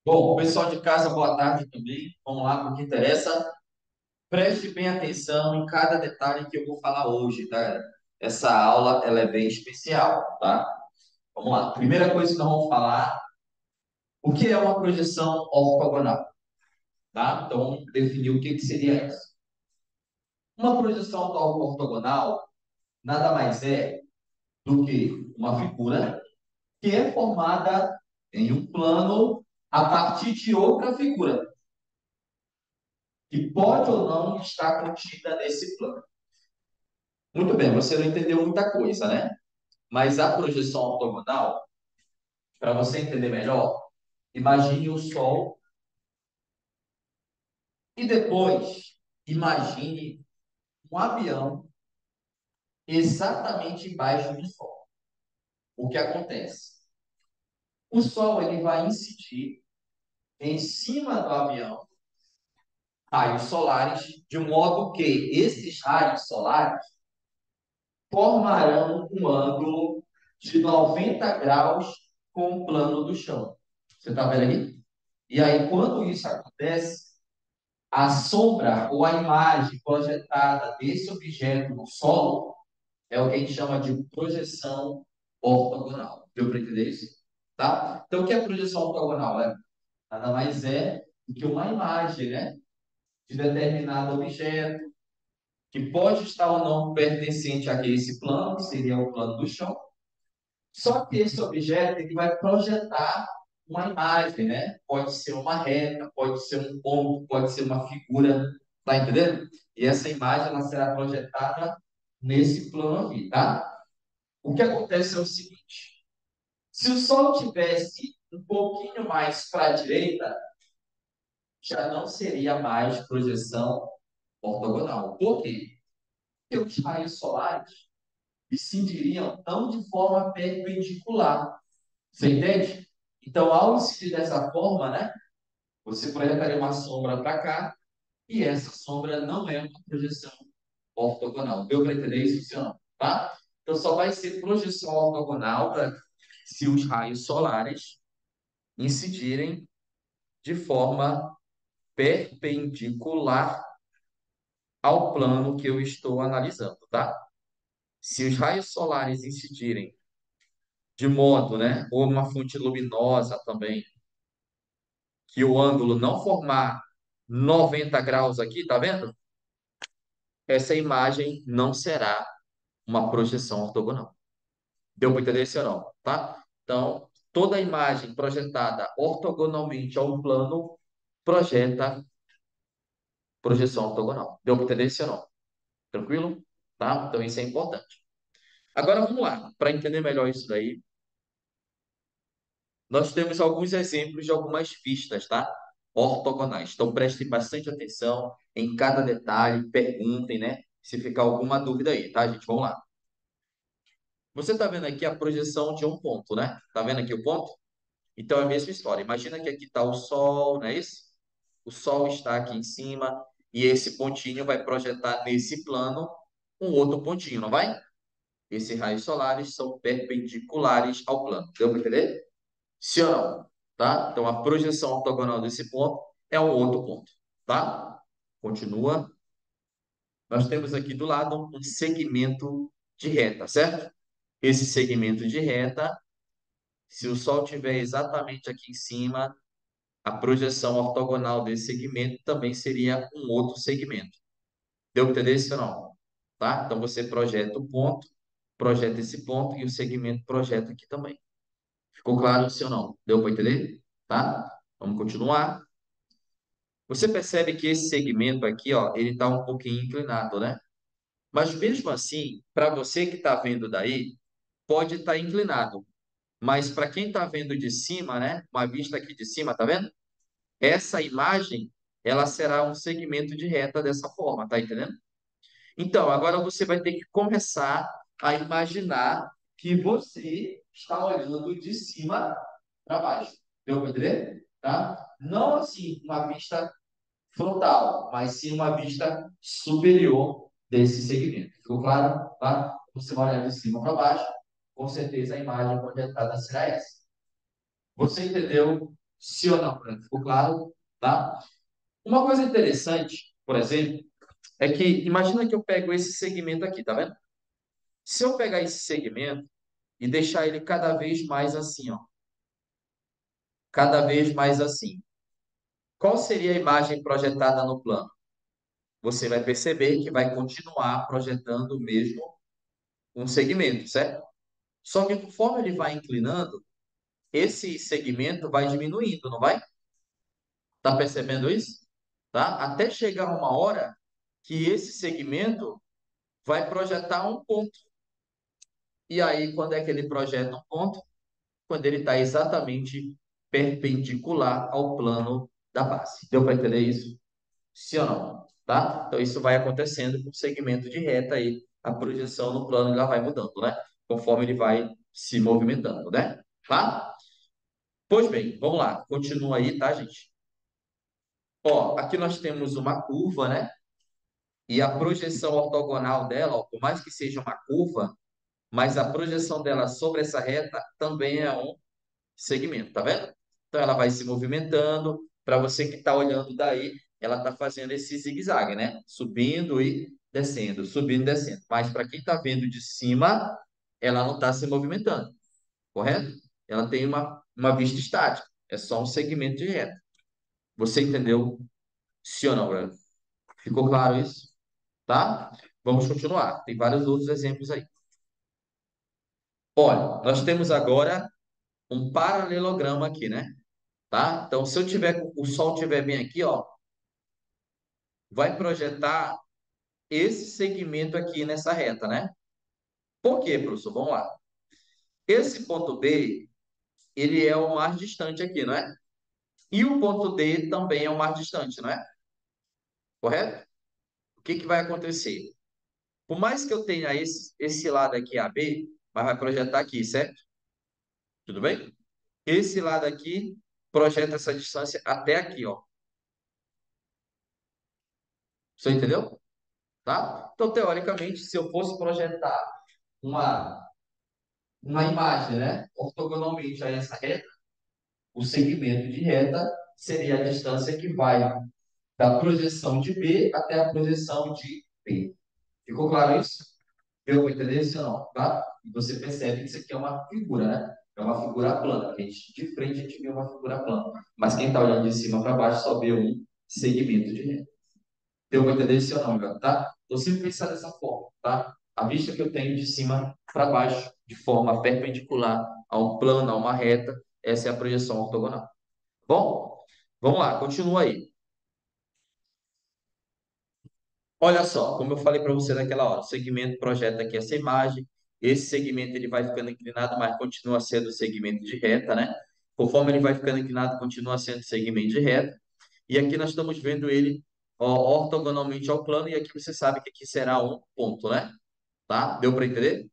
Bom, pessoal de casa, boa tarde também. Vamos lá para o que interessa. Preste bem atenção em cada detalhe que eu vou falar hoje, tá? Essa aula, ela é bem especial, tá? Vamos lá. Primeira coisa que nós vamos falar, o que é uma projeção ortogonal, tá? Então, vamos definir o que seria isso. Uma projeção ortogonal nada mais é do que uma figura que é formada em um plano a partir de outra figura, que pode ou não estar contida nesse plano. Muito bem, você não entendeu muita coisa, né? Mas a projeção ortogonal, para você entender melhor, imagine o Sol e depois imagine um avião exatamente embaixo do Sol. O que acontece? O Sol ele vai incidir em cima do avião raios solares, de modo que esses raios solares formarão um ângulo de 90 graus com o plano do chão. Você está vendo aqui? E aí, quando isso acontece, a sombra ou a imagem projetada desse objeto no solo é o que a gente chama de projeção ortogonal. Deu para entender isso? Tá? Então, o que é projeção ortogonal? Nada mais é do que uma imagem, né, de determinado objeto, que pode estar ou não pertencente a esse plano, que seria o plano do chão. Só que esse objeto ele vai projetar uma imagem, né? Pode ser uma reta, pode ser um ponto, pode ser uma figura, tá entendendo? E essa imagem ela será projetada nesse plano aqui, tá? O que acontece é o seguinte: se o Sol tivesse um pouquinho mais para a direita, já não seria mais projeção ortogonal. Por quê? Porque os raios solares incidiriam não de forma perpendicular. Você entende? Então, ao incidir dessa forma, né, você projetaria uma sombra para cá e essa sombra não é uma projeção ortogonal. Deu para entender isso, sim ou não? Tá? Então, só vai ser projeção ortogonal se os raios solares incidirem de forma perpendicular ao plano que eu estou analisando, tá? Se os raios solares incidirem de modo, né, ou uma fonte luminosa também, que o ângulo não formar 90 graus aqui, tá vendo? Essa imagem não será uma projeção ortogonal. Deu para entender isso ou não? Tá? Então, toda imagem projetada ortogonalmente a um plano projeta projeção ortogonal. Deu para entender isso ou não? Tranquilo? Tá? Então, isso é importante. Agora, vamos lá. Para entender melhor isso daí, nós temos alguns exemplos de algumas pistas, tá? Ortogonais. Então, prestem bastante atenção em cada detalhe, perguntem, né? Se ficar alguma dúvida aí, tá, gente? Vamos lá. Você está vendo aqui a projeção de um ponto, né? Está vendo aqui o ponto? Então, é a mesma história. Imagina que aqui está o Sol, não é isso? O Sol está aqui em cima e esse pontinho vai projetar nesse plano um outro pontinho, não vai? Esses raios solares são perpendiculares ao plano. Deu para entender? Sim ou não? Tá? Então, a projeção ortogonal desse ponto é um outro ponto. Tá? Continua. Nós temos aqui do lado um segmento de reta, certo? Esse segmento de reta, se o Sol estiver exatamente aqui em cima, a projeção ortogonal desse segmento também seria um outro segmento. Deu para entender isso ou não? Tá? Então, você projeta o ponto, projeta esse ponto e o segmento projeta aqui também. Ficou claro sim ou não? Deu para entender? Tá? Vamos continuar. Você percebe que esse segmento aqui, ó, ele está um pouquinho inclinado, né? Mas mesmo assim, para você que está vendo daí, pode estar inclinado. Mas para quem está vendo de cima, né? Uma vista aqui de cima, tá vendo? Essa imagem, ela será um segmento de reta dessa forma, tá entendendo? Então, agora você vai ter que começar a imaginar que você está olhando de cima para baixo. Deu para entender? Tá? Não assim, uma vista frontal, mas sim uma vista superior desse segmento. Ficou claro? Tá? Você vai olhar de cima para baixo, com certeza a imagem projetada será essa. Você entendeu Sim ou não, Fran? Ficou claro? Tá? Uma coisa interessante, por exemplo, é que imagina que eu pego esse segmento aqui, tá vendo? Se eu pegar esse segmento e deixar ele cada vez mais assim, ó, cada vez mais assim, qual seria a imagem projetada no plano? Você vai perceber que vai continuar projetando o mesmo um segmento, certo? Só que conforme ele vai inclinando, esse segmento vai diminuindo, não vai? Tá percebendo isso? Tá? Até chegar uma hora que esse segmento vai projetar um ponto. E aí, quando é que ele projeta um ponto? Quando ele está exatamente perpendicular ao plano da base. Deu para entender isso? Sim ou não? Tá? Então, isso vai acontecendo com o segmento de reta aí. A projeção no plano ela vai mudando, né? Conforme ele vai se movimentando, né? Tá? Pois bem, vamos lá. Continua aí, tá, gente? Ó, aqui nós temos uma curva, né? E a projeção ortogonal dela, ó, por mais que seja uma curva, mas a projeção dela sobre essa reta também é um segmento, tá vendo? Então ela vai se movimentando. Para você que está olhando daí, ela está fazendo esse zigue-zague, né? Subindo e descendo, subindo e descendo. Mas para quem está vendo de cima, ela não está se movimentando, correto? Ela tem uma vista estática. É só um segmento de reta. Você entendeu? Sim ou não, Bruno? Ficou claro isso? Tá? Vamos continuar. Tem vários outros exemplos aí. Olha, nós temos agora um paralelograma aqui, né? Tá? Então, se eu tiver o sol estiver bem aqui, ó, vai projetar esse segmento aqui nessa reta, né? Por quê, professor? Vamos lá. Esse ponto B, ele é o mais distante aqui, não é? E o ponto D também é o mais distante, não é? Correto? O que que vai acontecer? Por mais que eu tenha esse lado aqui AB, mas vai projetar aqui, certo? Tudo bem? Esse lado aqui projeta essa distância até aqui, ó. Você entendeu? Tá? Então, teoricamente, se eu fosse projetar uma, uma imagem, né, ortogonalmente a essa reta, o segmento de reta seria a distância que vai da projeção de B até a projeção de P. Ficou claro isso? Eu vou entender isso ou não, tá? E você percebe que isso aqui é uma figura, né? É uma figura plana. De frente a gente vê uma figura plana. Mas quem está olhando de cima para baixo só vê um segmento de reta. Eu vou entender isso ou não, Ivan, tá? Então, sempre pensar dessa forma, tá? A vista que eu tenho de cima para baixo, de forma perpendicular a um plano, a uma reta, essa é a projeção ortogonal. Bom, vamos lá, continua aí. Olha só, como eu falei para você naquela hora, o segmento projeta aqui essa imagem, esse segmento ele vai ficando inclinado, mas continua sendo segmento de reta, né? Conforme ele vai ficando inclinado, continua sendo segmento de reta. E aqui nós estamos vendo ele ó, ortogonalmente ao plano, e aqui você sabe que aqui será um ponto, né? Tá? Deu para entender?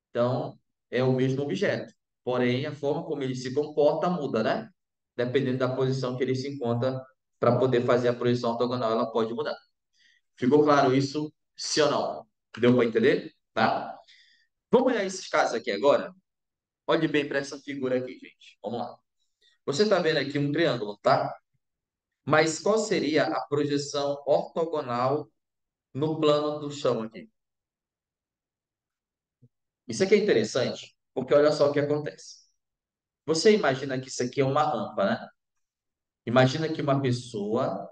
Então, é o mesmo objeto. Porém, a forma como ele se comporta muda, né? Dependendo da posição que ele se encontra para poder fazer a projeção ortogonal, ela pode mudar. Ficou claro isso? Sim ou não? Deu para entender? Tá? Vamos olhar esses casos aqui agora? Olhe bem para essa figura aqui, gente. Vamos lá. Você está vendo aqui um triângulo, tá? Mas qual seria a projeção ortogonal no plano do chão aqui? Isso aqui é interessante, porque olha só o que acontece. Você imagina que isso aqui é uma rampa, né? Imagina que uma pessoa,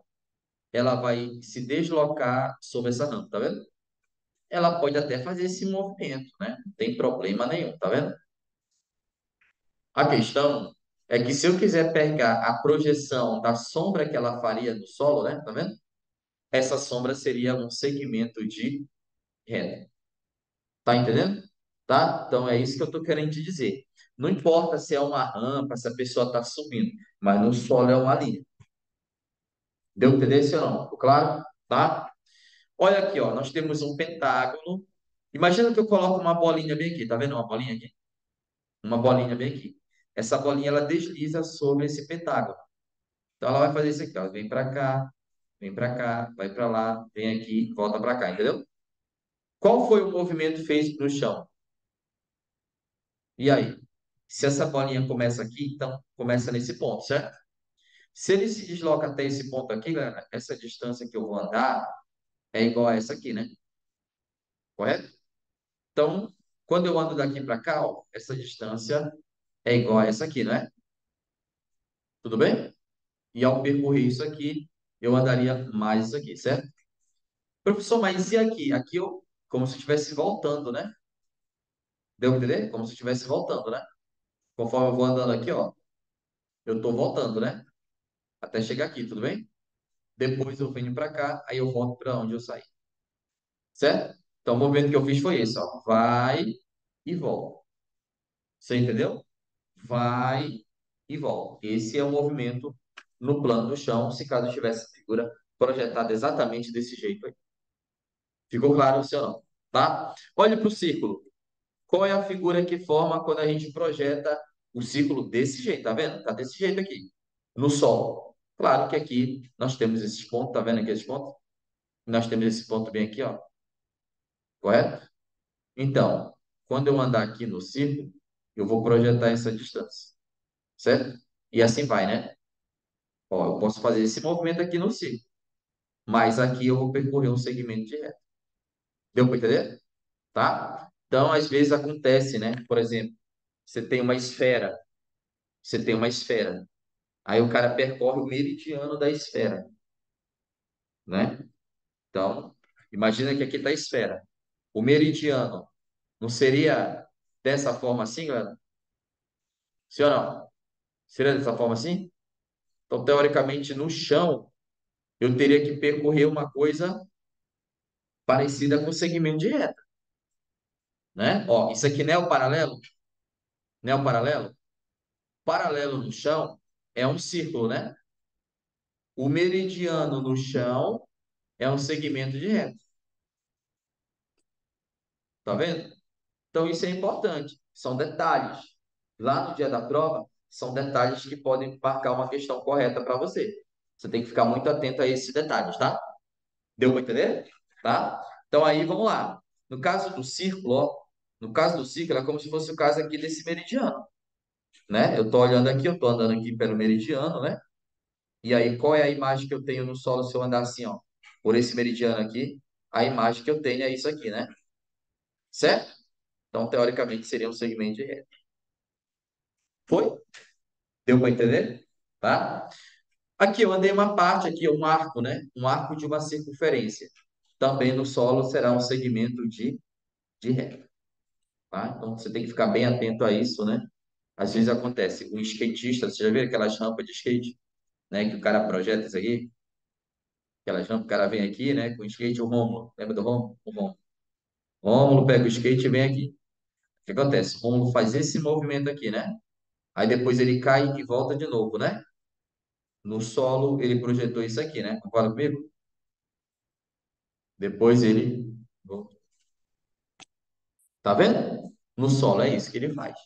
ela vai se deslocar sobre essa rampa, tá vendo? Ela pode até fazer esse movimento, né? Não tem problema nenhum, tá vendo? A questão é que se eu quiser pegar a projeção da sombra que ela faria no solo, né? Tá vendo? Essa sombra seria um segmento de reta. Tá entendendo? Tá? Então é isso que eu tô querendo te dizer. Não importa se é uma rampa, se a pessoa está subindo, mas no solo é uma linha. Deu para entender, sim ou não? Ficou claro? Tá? Olha aqui, ó, nós temos um pentágono. Imagina que eu coloco uma bolinha bem aqui, tá vendo uma bolinha aqui? Uma bolinha bem aqui. Essa bolinha ela desliza sobre esse pentágono. Então ela vai fazer isso aqui, ó, vem para cá, vai para lá, vem aqui, volta para cá, entendeu? Qual foi o movimento feito no chão? E aí? Se essa bolinha começa aqui, então começa nesse ponto, certo? Se ele se desloca até esse ponto aqui, galera, essa distância que eu vou andar é igual a essa aqui, né? Correto? Então, quando eu ando daqui para cá, ó, essa distância é igual a essa aqui, não é? Tudo bem? E ao percorrer isso aqui, eu andaria mais isso aqui, certo? Professor, mas e aqui? Aqui eu, como se eu estivesse voltando, né? Deu pra entender? Como se eu estivesse voltando, né? Conforme eu vou andando aqui, ó, eu tô voltando, né? Até chegar aqui, tudo bem? Depois eu venho para cá, aí eu volto para onde eu saí, certo? Então o movimento que eu fiz foi esse, ó. Vai e volta. Você entendeu? Vai e volta. Esse é o movimento no plano do chão, se caso eu tivesse a figura projetada exatamente desse jeito aí. Ficou claro, sim ou não? Tá? Olhe para o círculo. Qual é a figura que forma quando a gente projeta o círculo desse jeito? Tá vendo? Tá desse jeito aqui. No Sol. Claro que aqui nós temos esses pontos, tá vendo aqui esses pontos? Nós temos esse ponto bem aqui, ó. Correto? Então, quando eu andar aqui no círculo, eu vou projetar essa distância. Certo? E assim vai, né? Ó, eu posso fazer esse movimento aqui no círculo, mas aqui eu vou percorrer um segmento de reta. Deu para entender? Tá? Então, às vezes acontece, né? Por exemplo, você tem uma esfera, você tem uma esfera. Aí o cara percorre o meridiano da esfera, né? Então, imagina que aqui está a esfera. O meridiano não seria dessa forma assim, galera? Sim ou não? Seria dessa forma assim? Então, teoricamente, no chão, eu teria que percorrer uma coisa parecida com o segmento de reta, né? Ó, isso aqui não é o paralelo? Não é o paralelo? Paralelo no chão é um círculo, né? O meridiano no chão é um segmento de reta. Tá vendo? Então, isso é importante. São detalhes. Lá no dia da prova, são detalhes que podem marcar uma questão correta para você. Você tem que ficar muito atento a esses detalhes, tá? Deu para entender? Tá? Então, aí, vamos lá. No caso do círculo, ó, no caso do círculo, é como se fosse o caso aqui desse meridiano, né? Eu tô olhando aqui, eu tô andando aqui pelo meridiano, né? E aí, qual é a imagem que eu tenho no solo se eu andar assim, ó, por esse meridiano aqui? A imagem que eu tenho é isso aqui, né? Certo? Então, teoricamente, seria um segmento de reta. Foi? Deu para entender? Tá? Aqui eu andei uma parte, aqui um arco, né? Um arco de uma circunferência. Também no solo será um segmento de reta, tá? Então, você tem que ficar bem atento a isso, né? Às vezes acontece, um skatista, você já viu aquelas rampas de skate, né? Que o cara projeta isso aqui? Aquelas rampas, o cara vem aqui, né? Com o skate, o Rômulo. Lembra do Rômulo? O Rômulo. Rômulo pega o skate e vem aqui. O que acontece? O Rômulo faz esse movimento aqui, né? Aí depois ele cai e volta de novo, né? No solo, ele projetou isso aqui, né? Concorda comigo? Depois ele. Tá vendo? No solo é isso que ele faz.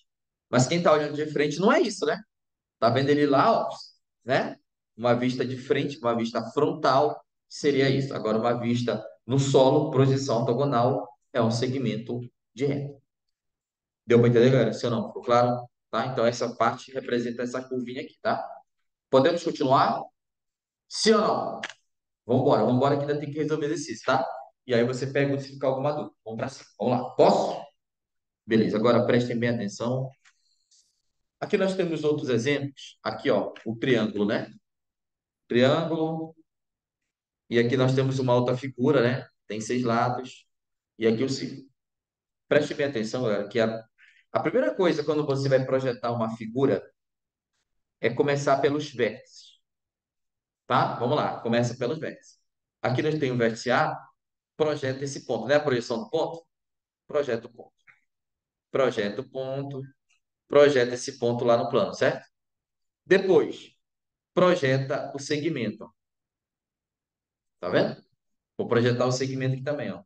Mas quem tá olhando de frente não é isso, né? Tá vendo ele lá, ó, né? Uma vista de frente, uma vista frontal seria isso. Agora, uma vista no solo, projeção ortogonal, é um segmento de reta. Deu para entender, galera? Se ou não? Ficou claro? Tá? Então, essa parte representa essa curvinha aqui, tá? Podemos continuar? Sim ou não? Vamos embora que ainda tem que resolver exercício, tá? E aí você pergunta se ficar alguma dúvida. Vamos pra cima. Vamos lá. Posso? Beleza. Agora prestem bem atenção. Aqui nós temos outros exemplos. Aqui, ó, o triângulo, né? Triângulo. E aqui nós temos uma outra figura, né? Tem 6 lados. E aqui o círculo. Preste bem atenção, galera, que a primeira coisa quando você vai projetar uma figura é começar pelos vértices, tá? Vamos lá, começa pelos vértices. Aqui nós temos o vértice A, projeta esse ponto, né? A projeção do ponto? Projeta o ponto. Projeta o ponto, projeta esse ponto lá no plano, certo? Depois, projeta o segmento, tá vendo? Vou projetar o segmento aqui também, ó.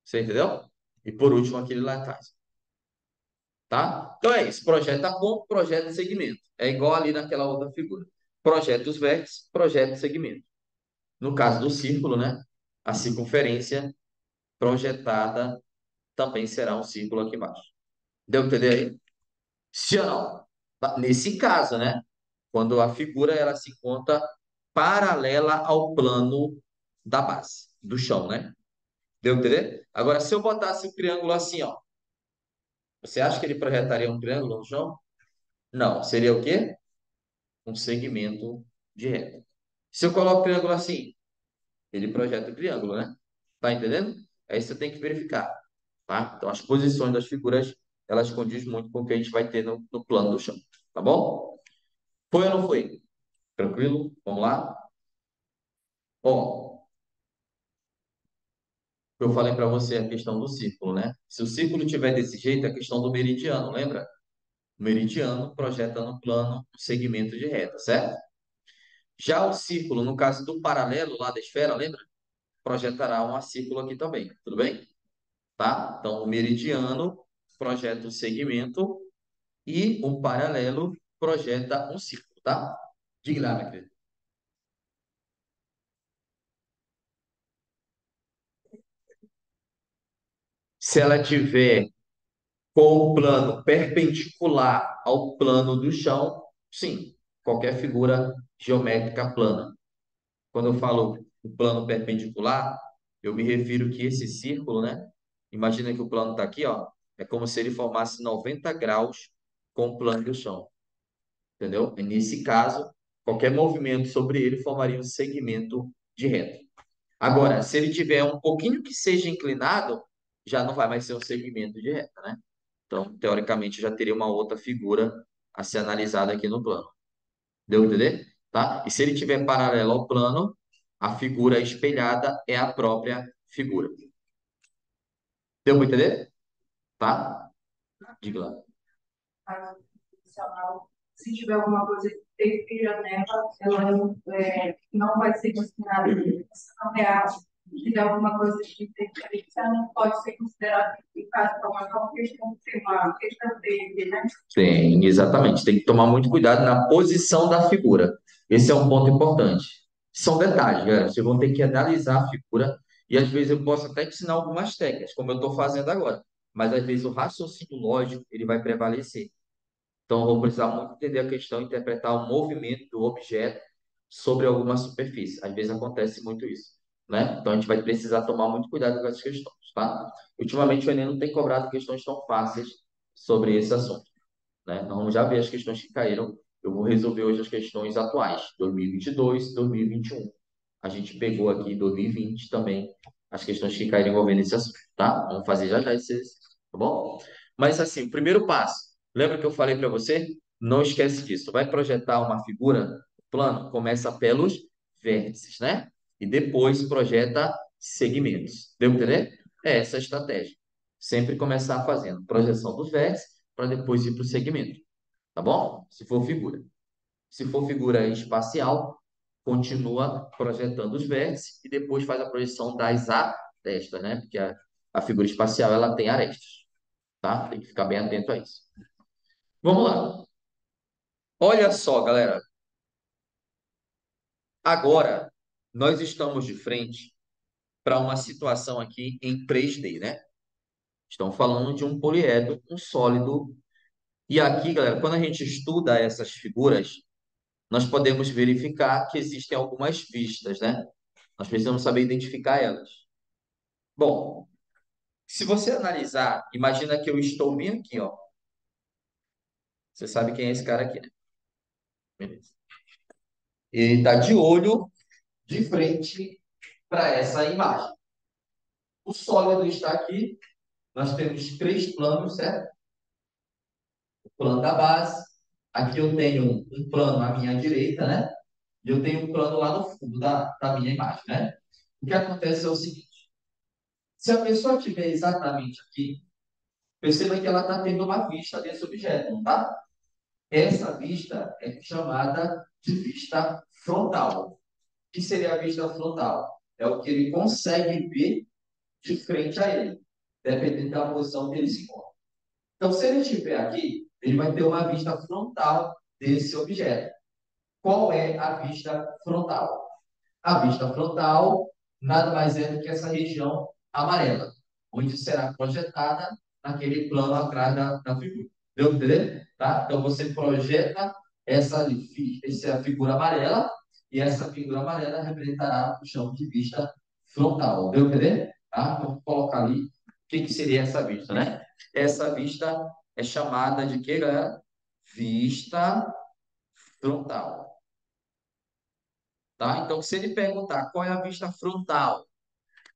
Você entendeu? E por último, aquele lá atrás, tá? Então é isso, projeta ponto, projeta segmento. É igual ali naquela outra figura. Projeta os vértices, projeta o segmento. No caso do círculo, né? A circunferência projetada também será um círculo aqui embaixo. Deu pra entender aí? Sim ou não? Tá? Nesse caso, né? quando a figura ela se encontra paralela ao plano da base, do chão, né? Deu pra entender? Agora, se eu botasse o triângulo assim, ó, você acha que ele projetaria um triângulo no chão? Não. Seria o quê? Um segmento de reta. Se eu coloco o triângulo assim, ele projeta o triângulo, né? Tá entendendo? Aí você tem que verificar, tá? Então, as posições das figuras, elas condizem muito com o que a gente vai ter no plano do chão, tá bom? Foi ou não foi? Tranquilo? Vamos lá? Ó, eu falei para você a questão do círculo, né? Se o círculo tiver desse jeito, é a questão do meridiano, lembra? O meridiano projeta no plano um segmento de reta, certo? Já o círculo, no caso do paralelo lá da esfera, lembra? Projetará um círculo aqui também, tudo bem? Tá? Então, o meridiano projeta um segmento e o paralelo projeta um círculo, tá? Diga lá, minha querida. Se ela tiver com o plano perpendicular ao plano do chão, sim, qualquer figura geométrica plana. Quando eu falo o plano perpendicular, eu me refiro que esse círculo, né? Imagina que o plano está aqui, ó. É como se ele formasse 90 graus com o plano do chão, entendeu? E nesse caso, qualquer movimento sobre ele formaria um segmento de reta. Agora, se ele tiver um pouquinho que seja inclinado, já não vai mais ser um segmento de reta, né? Então, teoricamente, já teria uma outra figura a ser analisada aqui no plano. Deu pra entender? Tá? E se ele tiver paralelo ao plano, a figura espelhada é a própria figura. Deu para entender? Tá? Diga lá. Adicional, se tiver alguma coisa que esteja nela, ela não vai ser considerada não real. Se tiver alguma coisa de interferência, não pode ser considerada eficaz para uma questão de ser uma questão dele, né? Tem, exatamente. Tem que tomar muito cuidado na posição da figura. Esse é um ponto importante. São detalhes, galera. Vocês vão ter que analisar a figura e às vezes eu posso até te ensinar algumas técnicas, como eu estou fazendo agora. Mas às vezes o raciocínio lógico ele vai prevalecer. Então, eu vou precisar muito entender a questão, interpretar o movimento do objeto sobre alguma superfície. Às vezes acontece muito isso, né? Então, a gente vai precisar tomar muito cuidado com essas questões, tá? Ultimamente, o Enem não tem cobrado questões tão fáceis sobre esse assunto, né? Então, vamos já ver as questões que caíram. Eu vou resolver hoje as questões atuais, 2022, 2021. A gente pegou aqui em 2020 também as questões que caíram envolvendo esse assunto, tá? Vamos fazer já já esse, tá bom? Mas assim, o primeiro passo, lembra que eu falei para você? Não esquece disso. Vai projetar uma figura, plano, começa pelos vértices, né? E depois projeta segmentos. Deu para entender? É essa a estratégia. Sempre começar fazendo projeção dos vértices para depois ir para o segmento, tá bom? Se for figura. Se for figura espacial, continua projetando os vértices e depois faz a projeção das arestas, né? Porque a figura espacial ela tem arestas, tá? Tem que ficar bem atento a isso. Vamos lá. Olha só, galera. Agora nós estamos de frente para uma situação aqui em 3D, né? Estamos falando de um poliedro, um sólido. E aqui, galera, quando a gente estuda essas figuras, nós podemos verificar que existem algumas pistas, né? Nós precisamos saber identificar elas. Bom, se você analisar, imagina que eu estou bem aqui, ó. Você sabe quem é esse cara aqui, né? Beleza. Ele está de olho de frente para essa imagem. O sólido está aqui. Nós temos três planos, certo? O plano da base. Aqui eu tenho um plano à minha direita, né? E eu tenho um plano lá no fundo da minha imagem, né? O que acontece é o seguinte: se a pessoa estiver exatamente aqui, perceba que ela está tendo uma vista desse objeto, não tá? Essa vista é chamada de vista frontal. O que seria a vista frontal? É o que ele consegue ver de frente a ele, dependendo da posição que ele se encontra. Então, se ele estiver aqui, ele vai ter uma vista frontal desse objeto. Qual é a vista frontal? A vista frontal nada mais é do que essa região amarela, onde será projetada naquele plano atrás da figura. Deu para entender? Tá? Então, você projeta essa é a figura amarela, e essa figura amarela representará o chão de vista frontal. Deu para entender? Tá? Então, vou colocar ali o que seria essa vista, né? Essa vista é chamada de quê, galera? Vista frontal. Tá? Então, se ele perguntar qual é a vista frontal,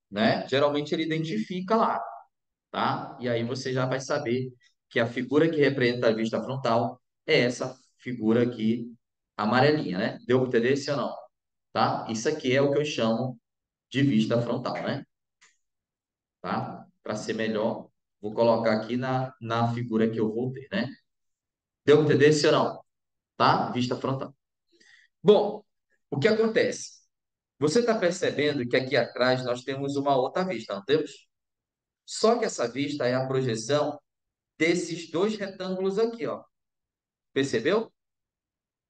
né? Geralmente ele identifica lá, tá? E aí você já vai saber que a figura que representa a vista frontal é essa figura aqui amarelinha, né? Deu para entender sim ou não? Tá? Isso aqui é o que eu chamo de vista frontal, né? Tá? Para ser melhor, vou colocar aqui na figura que eu vou ter, né? Deu para entender sim ou não? Tá? Vista frontal. Bom, o que acontece? Você está percebendo que aqui atrás nós temos uma outra vista, não temos? Só que essa vista é a projeção desses dois retângulos aqui, ó. Percebeu?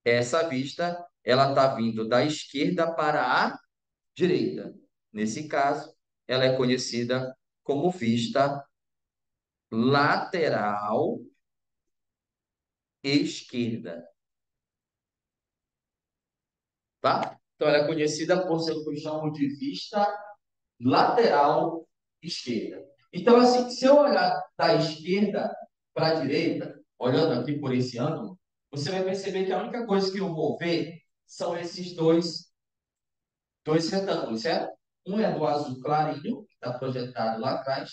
Essa vista, ela está vindo da esquerda para a direita. Nesse caso, ela é conhecida como vista lateral esquerda, tá? Então, ela é conhecida por ser o que eu chamo de vista lateral esquerda. Então, assim, se eu olhar da esquerda para a direita, olhando aqui por esse ângulo, você vai perceber que a única coisa que eu vou ver são esses dois retângulos, certo? Um é do azul clarinho, que está projetado lá atrás,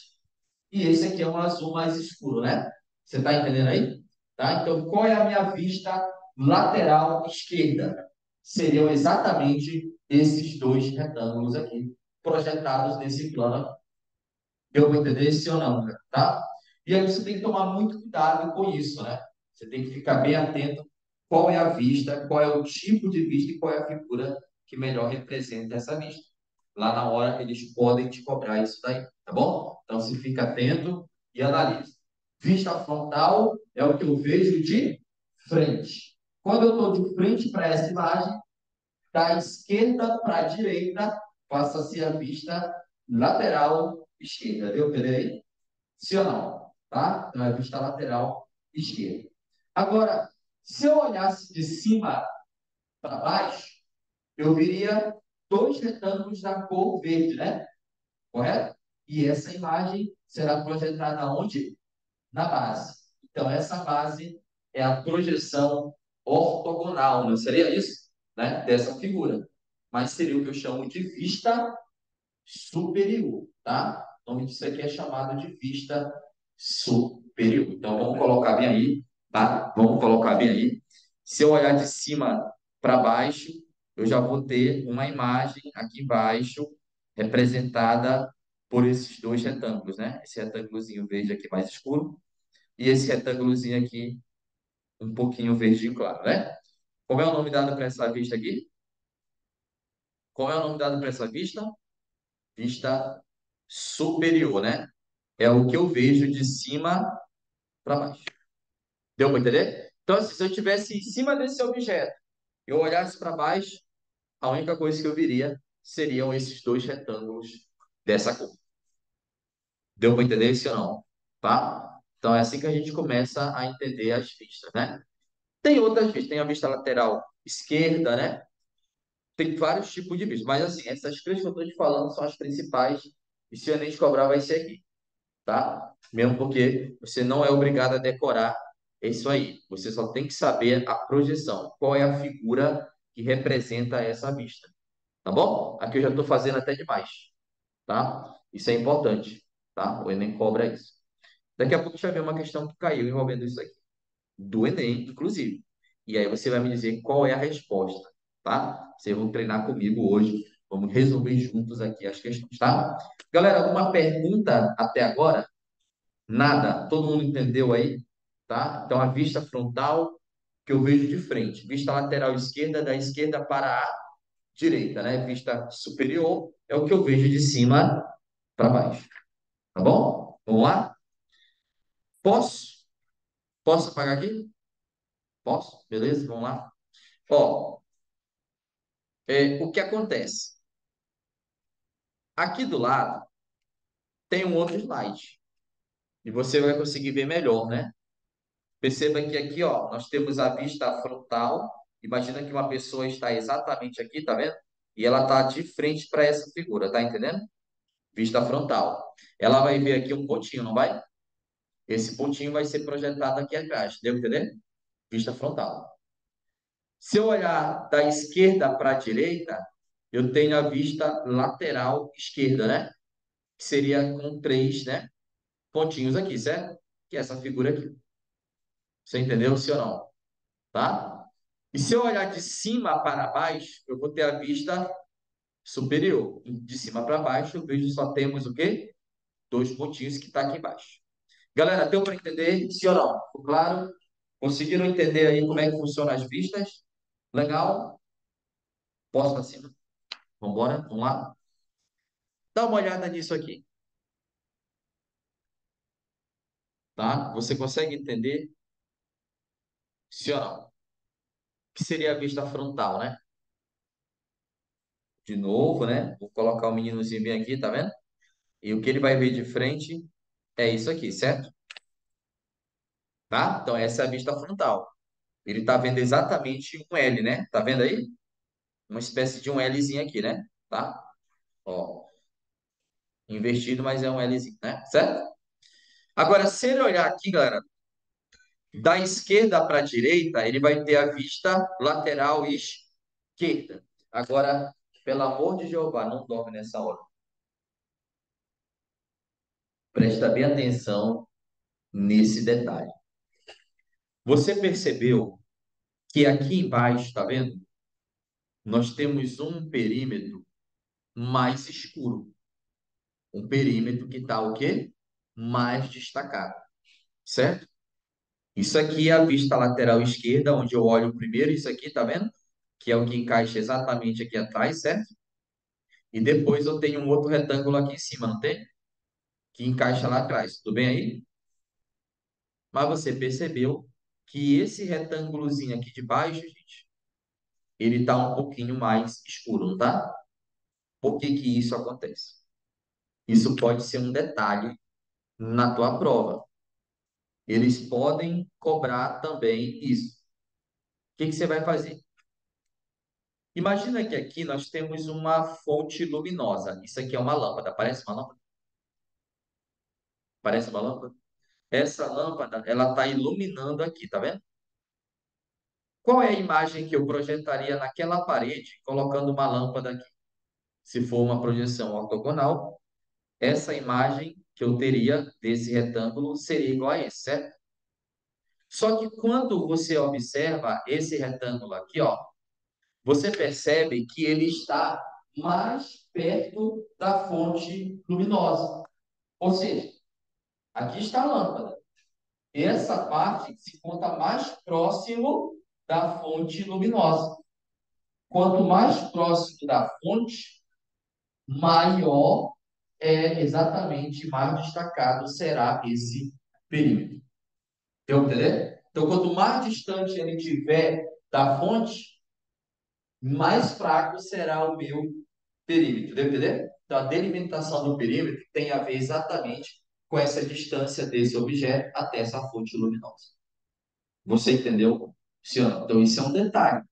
e esse aqui é um azul mais escuro, né? Você está entendendo aí? Tá? Então, qual é a minha vista lateral esquerda? Seriam exatamente esses dois retângulos aqui, projetados nesse plano. Deu para entender sim ou não, tá? E aí você tem que tomar muito cuidado com isso, né? Você tem que ficar bem atento qual é a vista, qual é o tipo de vista e qual é a figura que melhor representa essa vista. Lá na hora eles podem te cobrar isso daí, tá bom? Então você fica atento e analisa. Vista frontal é o que eu vejo de frente. Quando eu estou de frente para essa imagem, da esquerda para a direita, passa a ser a vista lateral esquerda. Deu para ver aí? Sim ou não? Tá? Então, é a vista lateral esquerda. Agora, se eu olhasse de cima para baixo, eu veria dois retângulos da cor verde, né? Correto? E essa imagem será projetada onde? Na base. Então, essa base é a projeção ortogonal, não seria isso? Né? Dessa figura. Mas seria o que eu chamo de vista superior, tá? O nome disso aqui é chamado de vista superior. Então, vamos colocar bem aí, tá? Vamos colocar bem aí. Se eu olhar de cima para baixo, eu já vou ter uma imagem aqui embaixo representada por esses dois retângulos, né? Esse retângulozinho verde aqui mais escuro e esse retângulozinho aqui um pouquinho verde claro, né? Como é o nome dado para essa vista aqui? Como é o nome dado para essa vista? Vista superior, né? É o que eu vejo de cima para baixo. Deu para entender? Então, assim, se eu estivesse em cima desse objeto e eu olhasse para baixo, a única coisa que eu viria seriam esses dois retângulos dessa cor. Deu para entender isso ou não? Tá? Então, é assim que a gente começa a entender as vistas, né? Tem outras vistas, tem a vista lateral esquerda, né? Tem vários tipos de vista, mas assim, essas três que eu estou te falando são as principais, e se o Enem te cobrar, vai ser aqui, tá? Mesmo porque você não é obrigado a decorar isso aí. Você só tem que saber a projeção, qual é a figura que representa essa vista, tá bom? Aqui eu já estou fazendo até demais, tá? Isso é importante, tá? O Enem cobra isso. Daqui a pouco a gente vai ver uma questão que caiu envolvendo isso aqui, do Enem, inclusive. E aí você vai me dizer qual é a resposta, tá? Vocês vão treinar comigo hoje. Vamos resolver juntos aqui as questões, tá? Galera, alguma pergunta até agora? Nada. Todo mundo entendeu aí? Tá? Então, a vista frontal que eu vejo de frente. Vista lateral esquerda, da esquerda para a direita, né? Vista superior é o que eu vejo de cima para baixo. Tá bom? Vamos lá? Posso? Posso apagar aqui? Posso? Beleza? Vamos lá? Ó, o que acontece? Aqui do lado tem um outro slide. E você vai conseguir ver melhor, né? Perceba que aqui, ó, nós temos a vista frontal. Imagina que uma pessoa está exatamente aqui, tá vendo? E ela está de frente para essa figura, tá entendendo? Vista frontal. Ela vai ver aqui um pontinho, não vai? Esse pontinho vai ser projetado aqui atrás, deu para entender? Vista frontal. Se eu olhar da esquerda para a direita, eu tenho a vista lateral esquerda, né? Que seria com três, né? Pontinhos aqui, certo? Que é essa figura aqui. Você entendeu, sim ou não? Tá? E se eu olhar de cima para baixo, eu vou ter a vista superior. De cima para baixo, eu vejo só temos o quê? Dois pontinhos que está aqui embaixo. Galera, deu para entender? Sim ou não? Ficou claro? Conseguiram entender aí como é que funcionam as vistas? Legal? Posso para cima? Vamos embora? Vamos lá? Dá uma olhada nisso aqui, tá? Você consegue entender? Sim ou não? O que seria a vista frontal, né? De novo, né? Vou colocar o meninozinho bem aqui, tá vendo? E o que ele vai ver de frente é isso aqui, certo? Tá? Então, essa é a vista frontal. Ele tá vendo exatamente um L, né? Tá vendo aí? Uma espécie de um Lzinho aqui, né? Tá? Ó, invertido, mas é um Lzinho, né? Certo? Agora, se ele olhar aqui, galera, da esquerda para a direita, ele vai ter a vista lateral esquerda. Agora, pelo amor de Jeová, não dorme nessa hora. Presta bem atenção nesse detalhe. Você percebeu que aqui embaixo, tá vendo? Nós temos um perímetro mais escuro. Um perímetro que está o quê? Mais destacado, certo? Isso aqui é a vista lateral esquerda, onde eu olho primeiro, isso aqui, tá vendo? Que é o que encaixa exatamente aqui atrás, certo? E depois eu tenho um outro retângulo aqui em cima, não tem? Que encaixa lá atrás. Tudo bem aí? Mas você percebeu que esse retângulozinho aqui de baixo, gente, ele está um pouquinho mais escuro, não tá? Por que que isso acontece? Isso pode ser um detalhe na tua prova. Eles podem cobrar também isso. O que que você vai fazer? Imagina que aqui nós temos uma fonte luminosa. Isso aqui é uma lâmpada. Parece uma lâmpada? Parece uma lâmpada? Essa lâmpada, ela está iluminando aqui, tá vendo? Qual é a imagem que eu projetaria naquela parede colocando uma lâmpada aqui? Se for uma projeção ortogonal, essa imagem que eu teria desse retângulo seria igual a esse, certo? Só que quando você observa esse retângulo aqui, ó, você percebe que ele está mais perto da fonte luminosa. Ou seja, aqui está a lâmpada. Essa parte se encontra mais próximo da fonte luminosa. Quanto mais próximo da fonte, maior é exatamente, mais destacado será esse perímetro. Deu para entender? Então, quanto mais distante ele tiver da fonte, mais fraco será o meu perímetro. Deu para entender? Então, a delimitação do perímetro tem a ver exatamente com essa distância desse objeto até essa fonte luminosa. Você entendeu? Luciano? Então, isso é um detalhe.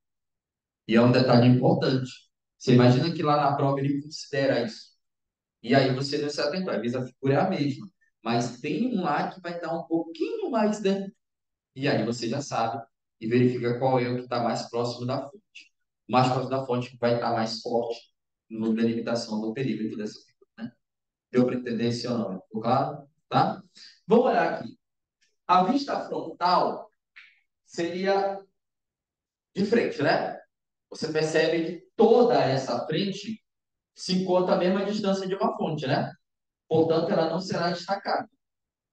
E é um detalhe importante. Você imagina que lá na prova ele considera isso. E aí você não se atentar. Às vezes a figura é a mesma. Mas tem um lá que vai estar um pouquinho mais dentro. E aí você já sabe e verifica qual é o que está mais próximo da fonte. O mais próximo da fonte vai estar mais forte na delimitação do perímetro dessa figura, né? Deu para entender esse ou não? Ficou claro? Tá? Vamos olhar aqui. A vista frontal seria de frente, né? Você percebe que toda essa frente se encontra a mesma distância de uma fonte, né? Portanto, ela não será destacada,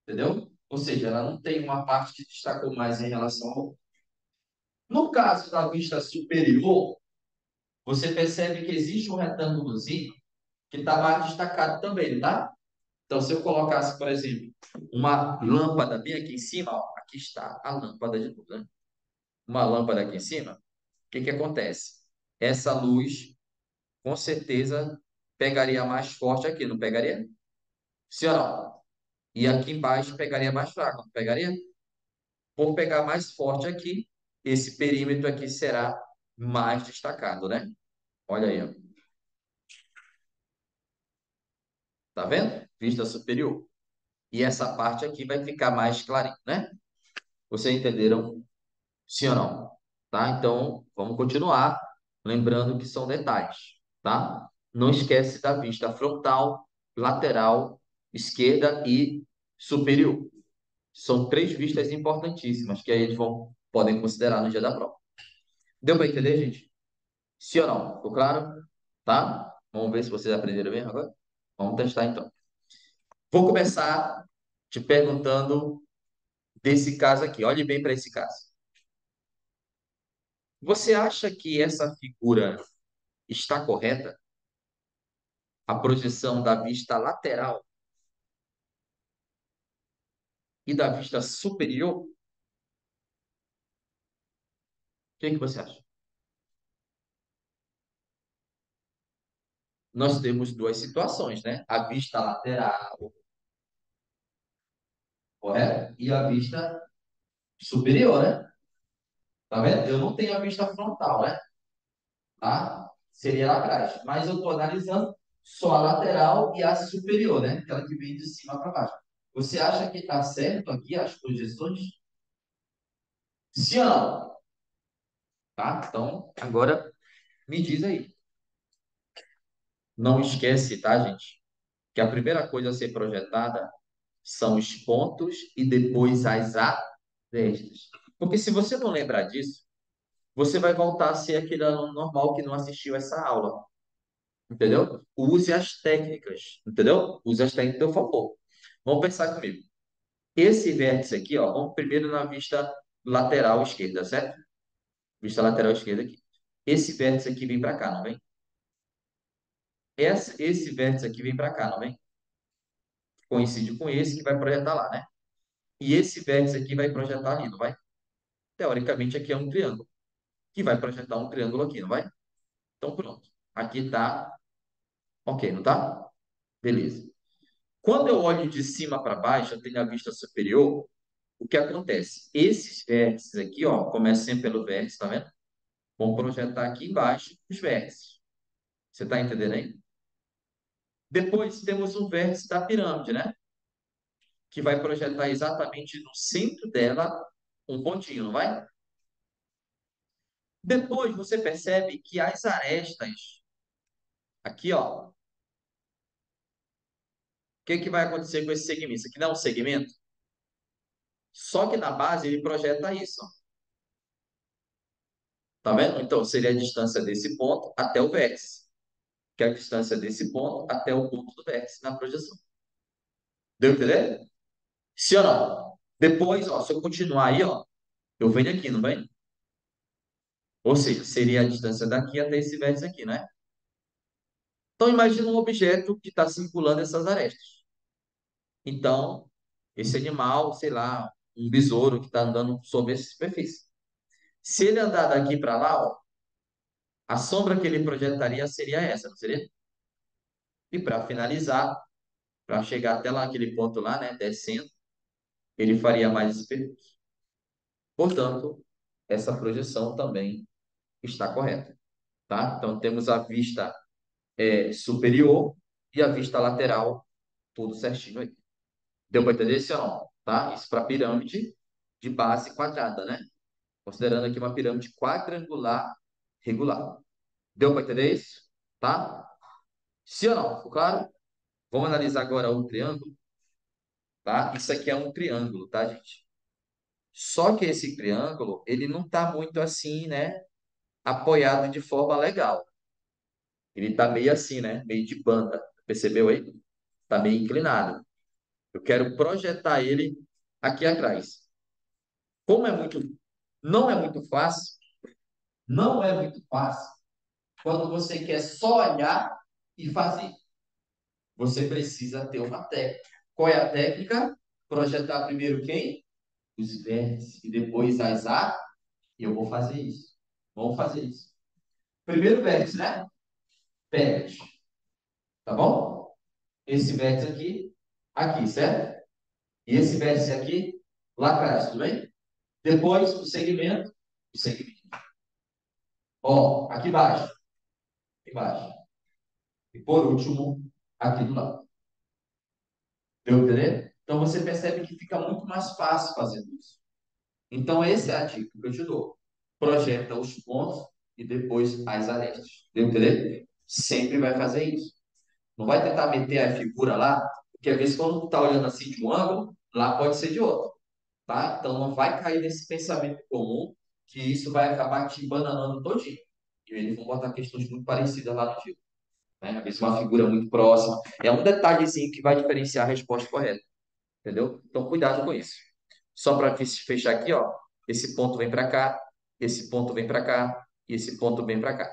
entendeu? Ou seja, ela não tem uma parte que destacou mais em relação ao outro. No caso da vista superior, você percebe que existe um retângulozinho que está mais destacado também, tá? Então, se eu colocasse, por exemplo, uma lâmpada bem aqui em cima, ó, aqui está a lâmpada de luz, né? Uma lâmpada aqui em cima, o que que acontece? Essa luz, com certeza, pegaria mais forte aqui, não pegaria? Sim ou não? E aqui embaixo pegaria mais fraco, não pegaria? Por pegar mais forte aqui, esse perímetro aqui será mais destacado, né? Olha aí, ó. Tá vendo? Vista superior. E essa parte aqui vai ficar mais clarinho, né? Vocês entenderam? Sim ou não? Tá? Então, vamos continuar. Lembrando que são detalhes, tá? Não esquece da vista frontal, lateral, esquerda e superior. São três vistas importantíssimas que aí eles podem considerar no dia da prova. Deu para entender, gente? Sim ou não? Ficou claro? Tá? Vamos ver se vocês aprenderam bem agora? Vamos testar então. Vou começar te perguntando desse caso aqui. Olhe bem para esse caso. Você acha que essa figura está correta? A projeção da vista lateral e da vista superior? O que você acha? Nós temos duas situações, né? A vista lateral, correto? E a vista superior, né? Tá vendo? Eu não tenho a vista frontal, né? Tá? Seria lá atrás. Mas eu estou analisando só a lateral e a superior, né? Aquela que vem de cima para baixo. Você acha que está certo aqui as projeções? Sim ou não? Tá? Então, agora me diz aí. Não esquece, tá, gente? Que a primeira coisa a ser projetada são os pontos e depois as arestas. Porque se você não lembrar disso, você vai voltar a ser aquele aluno normal que não assistiu essa aula. Entendeu? Use as técnicas, entendeu? Use as técnicas a teu favor. Vamos pensar comigo. Esse vértice aqui, ó, vamos primeiro na vista lateral esquerda, certo? Vista lateral esquerda aqui. Esse vértice aqui vem para cá, não vem? Esse vértice aqui vem para cá, não vem? Coincide com esse que vai projetar lá, né? E esse vértice aqui vai projetar ali, não vai? Teoricamente, aqui é um triângulo, que vai projetar um triângulo aqui, não vai? Então, pronto. Aqui tá ok, não tá? Beleza. Quando eu olho de cima para baixo, eu tenho a vista superior, o que acontece? Esses vértices aqui, ó, começa sempre pelo vértice, tá vendo? Vão projetar aqui embaixo os vértices. Você tá entendendo aí? Depois temos um vértice da pirâmide, né? Que vai projetar exatamente no centro dela um pontinho, não vai? Depois você percebe que as arestas, aqui, ó, o que vai acontecer com esse segmento? Isso aqui não é um segmento? Só que na base ele projeta isso, ó. Tá vendo? Então seria a distância desse ponto até o vértice, que é a distância desse ponto até o ponto do vértice na projeção. Deu pra entender? Sim ou não? Depois, ó, se eu continuar aí, ó, eu venho aqui, não vem? Ou seja, seria a distância daqui até esse vértice aqui, né? Então imagina um objeto que está circulando essas arestas. Então, esse animal, sei lá, um besouro que está andando sobre essa superfície. Se ele andar daqui para lá, ó, a sombra que ele projetaria seria essa, não seria? E para finalizar, para chegar até lá, aquele ponto lá, né, descendo, ele faria mais esse percurso. Portanto, essa projeção também está correta, tá? Então, temos a vista superior e a vista lateral, tudo certinho aí. Deu para entender isso ou não? Tá? Isso para pirâmide de base quadrada, né? Considerando aqui uma pirâmide quadrangular regular. Deu para entender isso? Tá? Sim ou não? Ficou claro? Vamos analisar agora o triângulo, tá? Isso aqui é um triângulo, tá, gente? Só que esse triângulo, ele não está muito assim, né? Apoiado de forma legal. Ele está meio assim, né? Meio de banda. Percebeu aí? Está meio inclinado. Eu quero projetar ele aqui atrás. Como é muito, não é muito fácil, não é muito fácil. Quando você quer só olhar e fazer, você precisa ter uma técnica. Qual é a técnica? Projetar primeiro quem? Os vértices e depois as A. E eu vou fazer isso. Vamos fazer isso. Primeiro vértice, né? Vértice. Tá bom? Esse vértice aqui, aqui, certo? E esse vértice aqui, lá atrás, tudo bem? Depois, o segmento. O segmento. Ó, aqui embaixo. Aqui embaixo. E por último, aqui do lado. Deu pra entender? Então você percebe que fica muito mais fácil fazendo isso. Então, essa é a dica que eu te dou. Projeta os pontos e depois as arestas. Deu pra entender? Sempre vai fazer isso. Não vai tentar meter a figura lá, porque às vezes quando tu tá olhando assim de um ângulo, lá pode ser de outro, tá? Então não vai cair nesse pensamento comum que isso vai acabar te bananando todinho. E eles vão botar questões muito parecidas lá no tipo, né? Às vezes uma figura muito próxima. É um detalhezinho que vai diferenciar a resposta correta, entendeu? Então cuidado com isso. Só para fechar aqui, ó, esse ponto vem para cá, esse ponto vem para cá, e esse ponto vem para cá.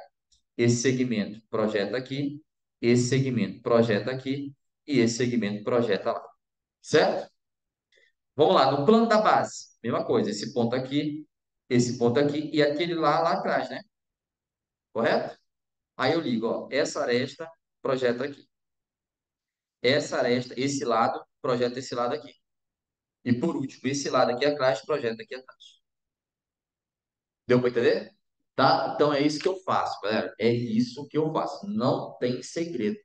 Esse segmento projeta aqui, esse segmento projeta aqui e esse segmento projeta lá. Certo? Vamos lá, no plano da base, mesma coisa, esse ponto aqui e aquele lá atrás, né? Correto? Aí eu ligo, ó, essa aresta projeta aqui. Essa aresta, esse lado projeta esse lado aqui. E por último, esse lado aqui atrás projeta aqui atrás. Deu para entender? Tá? Então é isso que eu faço, galera. É isso que eu faço. Não tem segredo,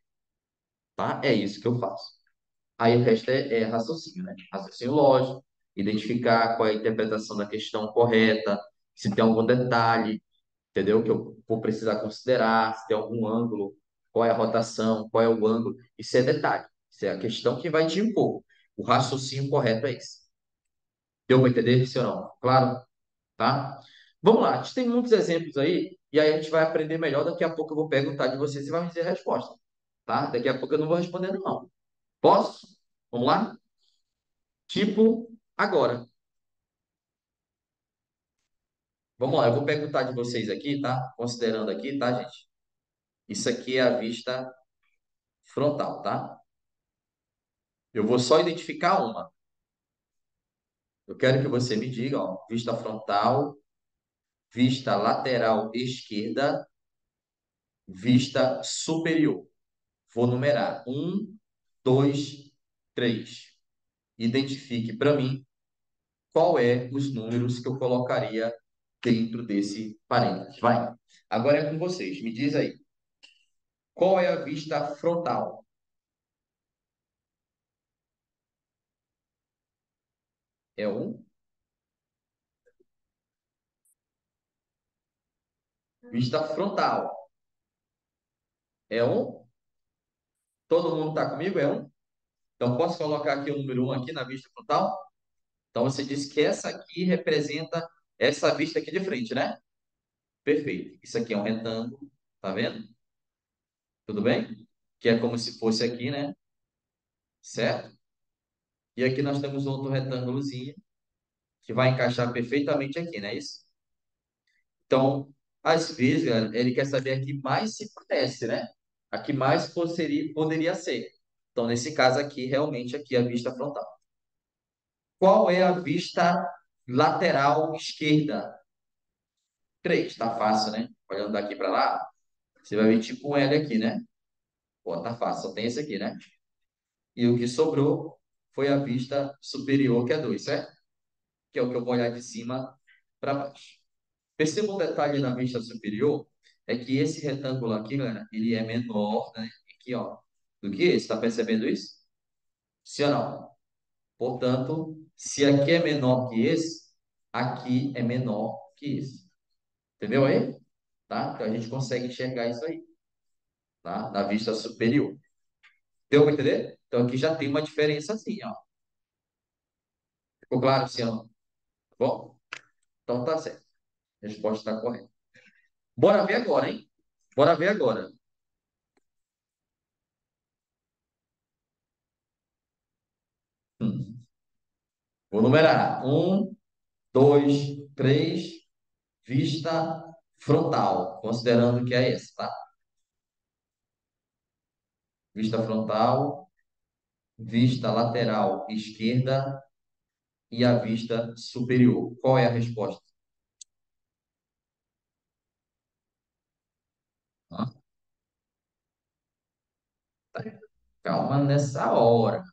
tá? É isso que eu faço. Aí o resto é raciocínio, né? Raciocínio lógico, identificar qual é a interpretação da questão correta, se tem algum detalhe, entendeu? Que eu vou precisar considerar, se tem algum ângulo, qual é a rotação, qual é o ângulo. Isso é detalhe. Isso é a questão que vai te impor. O raciocínio correto é esse. Deu para entender, sim ou não? Claro? Tá? Vamos lá, a gente tem muitos exemplos aí, e aí a gente vai aprender melhor. Daqui a pouco eu vou perguntar de vocês e vai me dizer a resposta. Tá? Daqui a pouco eu não vou respondendo, não. Posso? Vamos lá? Tipo, agora. Vamos lá, eu vou perguntar de vocês aqui, tá? Considerando aqui, tá, gente? Isso aqui é a vista frontal, tá? Eu vou só identificar uma. Eu quero que você me diga, ó, vista frontal, vista lateral esquerda, vista superior. Vou numerar. Um, dois, três. Identifique para mim qual é os números que eu colocaria dentro desse parênteses. Vai. Agora é com vocês. Me diz aí. Qual é a vista frontal? É um. Vista frontal. É um. Todo mundo está comigo? É um. Então, posso colocar aqui o número um aqui na vista frontal? Então, você disse que essa aqui representa essa vista aqui de frente, né? Perfeito. Isso aqui é um retângulo. Tá vendo? Tudo bem? Que é como se fosse aqui, né? Certo? E aqui nós temos outro retângulozinho que vai encaixar perfeitamente aqui, não é isso? Então, às vezes, galera, ele quer saber a que mais se parece, né? A que mais poderia ser. Então, nesse caso aqui, realmente, aqui é a vista frontal. Qual é a vista lateral esquerda? Três, tá fácil, né? Olhando daqui para lá, você vai ver tipo um L aqui, né? Pô, tá fácil, só tem esse aqui, né? E o que sobrou foi a vista superior, que é 2, certo? Que é o que eu vou olhar de cima para baixo. Perceba um detalhe na vista superior, é que esse retângulo aqui, galera, ele é menor, né? Aqui, ó, do que esse. Está percebendo isso? Sim ou não? Portanto, se aqui é menor que esse, aqui é menor que esse. Entendeu aí? Tá? Então a gente consegue enxergar isso aí, tá? Na vista superior. Deu para entender? Então aqui já tem uma diferença assim, ó. Ficou claro, sim ou não? Tá bom? Então tá certo. A resposta está correta. Bora ver agora, hein? Bora ver agora. Hum. Vou numerar. Um, dois, três, vista frontal, considerando que é esse, tá? Vista frontal, vista lateral esquerda e a vista superior. Qual é a resposta? Hã? Calma nessa hora.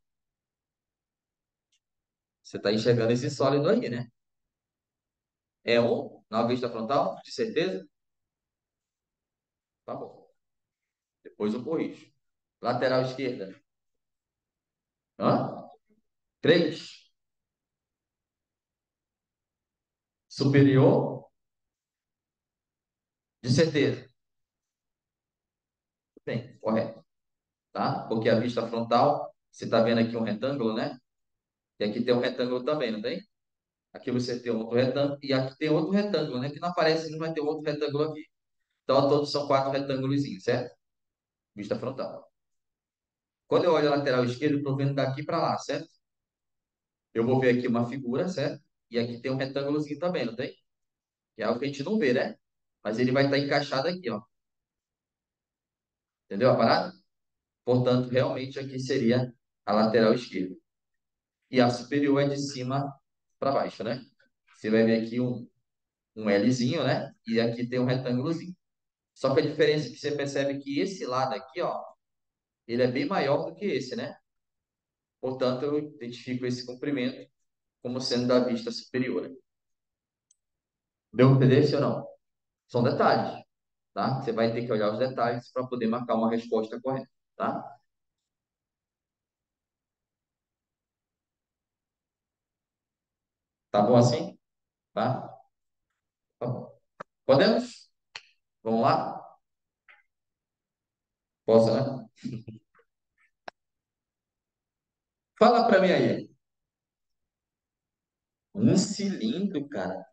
Você está enxergando esse sólido aí, né? É um na vista frontal? De certeza? Tá bom. Depois eu corrijo. Lateral esquerda. Hã? 3. Superior? De certeza. Bem, correto. Tá? Porque a vista frontal, você está vendo aqui um retângulo, né? E aqui tem um retângulo também, não tem? Aqui você tem outro retângulo e aqui tem outro retângulo, né? Que não aparece, não vai ter outro retângulo aqui. Então, ao todo são 4 retângulos, certo? Vista frontal. Quando eu olho a lateral esquerda, eu estou vendo daqui para lá, certo? Eu vou ver aqui uma figura, certo? E aqui tem um retângulozinho também, não tem? Que é algo que a gente não vê, né? Mas ele vai estar encaixado aqui, ó. Entendeu a parada? Portanto, realmente aqui seria a lateral esquerda. E a superior é de cima para baixo, né? Você vai ver aqui um Lzinho, né? E aqui tem um retângulozinho. Só que a diferença é que você percebe que esse lado aqui, ó, ele é bem maior do que esse, né? Portanto, eu identifico esse comprimento como sendo da vista superior. Deu para entender, sim ou não? São detalhes, tá? Você vai ter que olhar os detalhes para poder marcar uma resposta correta, tá? Tá bom assim? Tá? Tá bom. Podemos? Vamos lá? Posso, né? Fala para mim aí. Um cilindro, cara.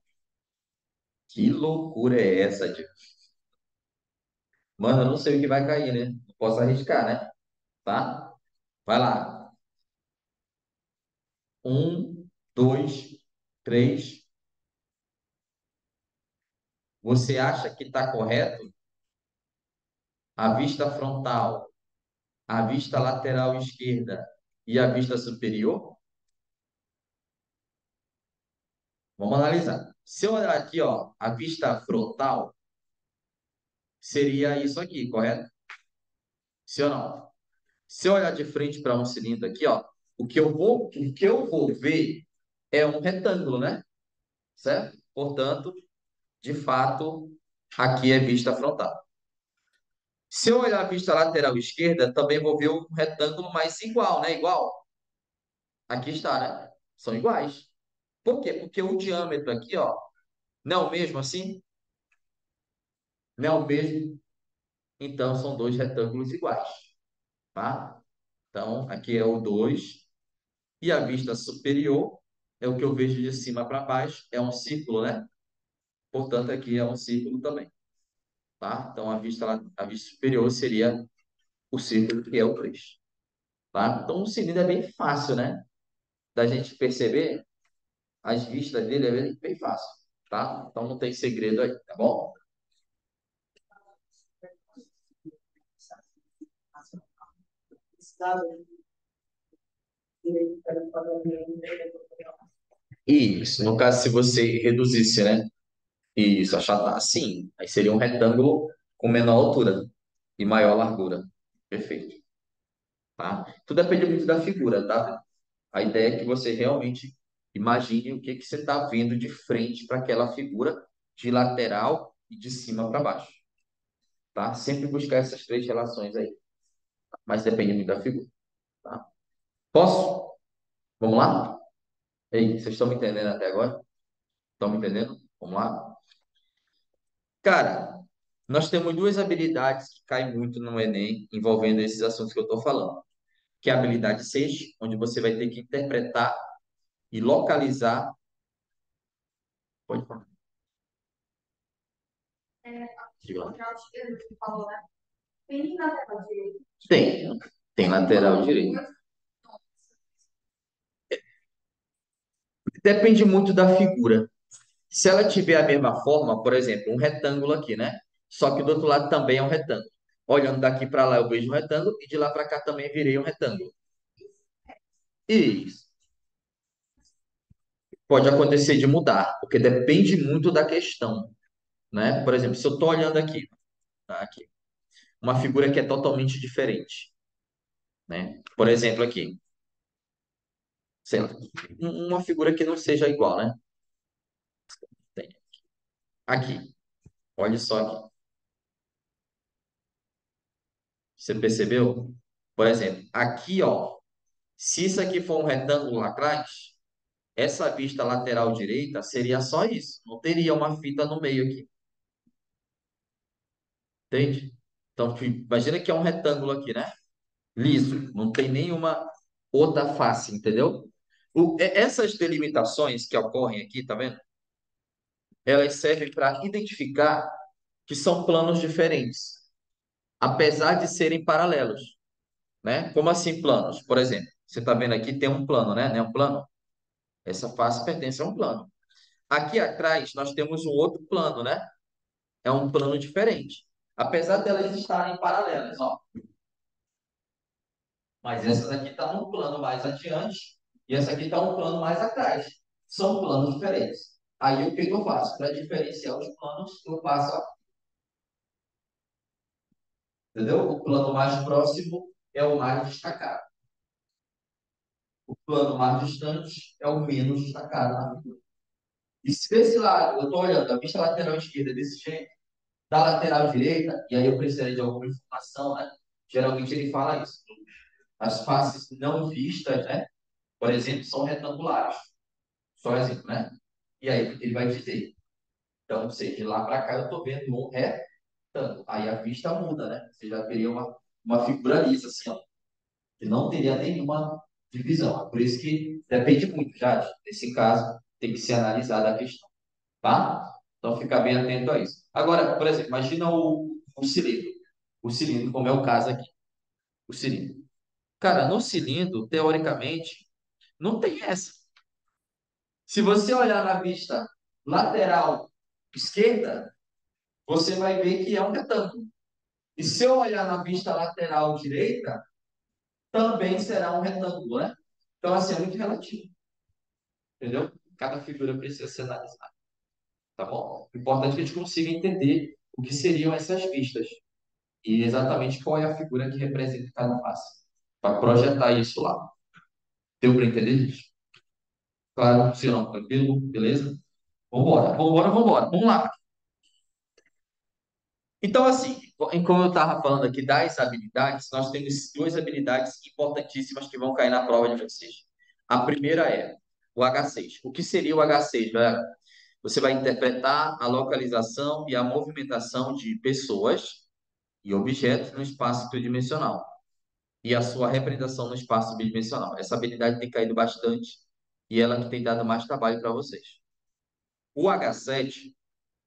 Que loucura é essa, tio? Mano, eu não sei o que vai cair, né? Não posso arriscar, né? Tá? Vai lá. Um, dois, três. Você acha que está correto? A vista frontal, a vista lateral esquerda e a vista superior? Vamos analisar. Se eu olhar aqui, ó, a vista frontal seria isso aqui, correto? Se ou não? Se eu olhar de frente para um cilindro aqui, ó, o que eu vou ver é um retângulo, né? Certo? Portanto, de fato, aqui é vista frontal. Se eu olhar a vista lateral esquerda, também vou ver um retângulo mais igual, né? Igual. Aqui está, né? São iguais. Por quê? Porque o diâmetro aqui, ó, não é o mesmo assim? Não é o mesmo? Então, são dois retângulos iguais, tá? Então, aqui é o 2. E a vista superior é o que eu vejo de cima para baixo. É um círculo, né? Portanto, aqui é um círculo também, tá? Então, a vista superior seria o círculo, que é o 3, tá? Então, o cilindro é bem fácil, né? Da gente perceber. As vistas dele é bem fácil, tá? Então, não tem segredo aí, tá bom? Isso, no caso, se você reduzisse, né? Isso, achatar, sim. Aí seria um retângulo com menor altura e maior largura. Perfeito, tá? Tudo depende muito da figura, tá? A ideia é que você realmente imagine o que que você está vendo de frente para aquela figura de lateral e de cima para baixo, tá? Sempre buscar essas três relações aí, mas depende muito da figura, tá? Posso? Vamos lá? Ei, vocês estão me entendendo até agora? Estão me entendendo? Vamos lá? Cara, nós temos duas habilidades que caem muito no Enem envolvendo esses assuntos que eu estou falando, que é a habilidade 6, onde você vai ter que interpretar e localizar. Pode falar. Diga lá. Lateral esquerdo que falou, né? Tem lateral direito. Tem lateral direito. Depende muito da figura. Se ela tiver a mesma forma, por exemplo, um retângulo aqui, né? Só que do outro lado também é um retângulo. Olhando daqui para lá eu vejo um retângulo e de lá para cá também virei um retângulo. Isso. Pode acontecer de mudar, porque depende muito da questão, né? Por exemplo, se eu estou olhando aqui, tá? Aqui, uma figura que é totalmente diferente, né? Por exemplo, aqui, sei lá, uma figura que não seja igual, né? Aqui, olha só aqui. Você percebeu? Por exemplo, aqui, ó, se isso aqui for um retângulo lá atrás, essa vista lateral direita seria só isso. Não teria uma fita no meio aqui. Entende? Então, imagina que é um retângulo aqui, né? Liso. Não tem nenhuma outra face, entendeu? Essas delimitações que ocorrem aqui, tá vendo? Elas servem para identificar que são planos diferentes, apesar de serem paralelos, né? Como assim planos? Por exemplo, você está vendo aqui tem um plano, né? Não é um plano? Essa face pertence a um plano. Aqui atrás nós temos um outro plano, né? É um plano diferente. Apesar delas estarem paralelas, ó. Mas essa daqui está num plano mais adiante e essa aqui está um plano mais atrás. São planos diferentes. Aí o que que eu faço? Para diferenciar os planos, eu faço, ó, entendeu? O plano mais próximo é o mais destacado. O plano mais distante é o menos destacado na figura. E se desse lado, eu estou olhando a vista lateral esquerda desse jeito, da lateral direita, e aí eu precisaria de alguma informação, né? Geralmente ele fala isso. As faces não vistas, né? Por exemplo, são retangulares. Só um exemplo, né? E aí ele vai dizer. Então, ou seja, de lá para cá eu estou vendo um retângulo. Aí a vista muda, né? Você já teria uma figura lisa, assim, ó, que não teria nenhuma divisão. É por isso que depende muito, já. Nesse caso, tem que ser analisada a questão, tá? Então, fica bem atento a isso. Agora, por exemplo, imagina o cilindro. O cilindro, como é o caso aqui. O cilindro. Cara, no cilindro, teoricamente, não tem essa. Se você olhar na vista lateral esquerda, você vai ver que é um retângulo. E se eu olhar na vista lateral direita, também será um retângulo, né? Então, assim, é muito relativo, entendeu? Cada figura precisa ser analisada, tá bom? O importante é que a gente consiga entender o que seriam essas vistas e exatamente qual é a figura que representa cada face, para projetar isso lá. Deu para entender isso? Claro, se não, tranquilo, beleza? Vambora, vambora, vambora. Vamos lá. Então, assim, como eu estava falando aqui das habilidades, nós temos duas habilidades importantíssimas que vão cair na prova de vocês. A primeira é o H6. O que seria o H6, galera? Você vai interpretar a localização e a movimentação de pessoas e objetos no espaço tridimensional e a sua representação no espaço bidimensional. Essa habilidade tem caído bastante e ela que tem dado mais trabalho para vocês. O H7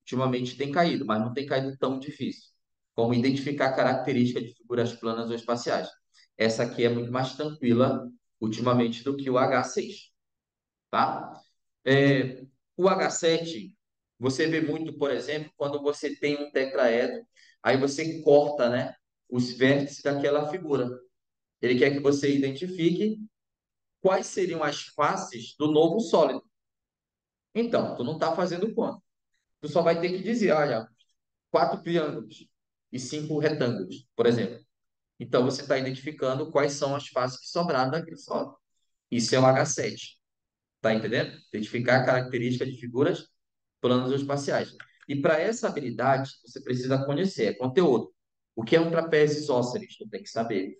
ultimamente tem caído, mas não tem caído tão difícil como identificar características de figuras planas ou espaciais. Essa aqui é muito mais tranquila ultimamente do que o H6, tá? É, o H7, você vê muito, por exemplo, quando você tem um tetraedro, aí você corta, né, os vértices daquela figura. Ele quer que você identifique quais seriam as faces do novo sólido. Então, tu não está fazendo conta. Tu só vai ter que dizer, olha, quatro triângulos e cinco retângulos, por exemplo. Então, você está identificando quais são as faces que sobraram daquele solo. Isso é o H7. Tá entendendo? Identificar a característica de figuras planas ou espaciais. E para essa habilidade, você precisa conhecer é conteúdo. O que é um trapézio isósceles? Tu tem que saber.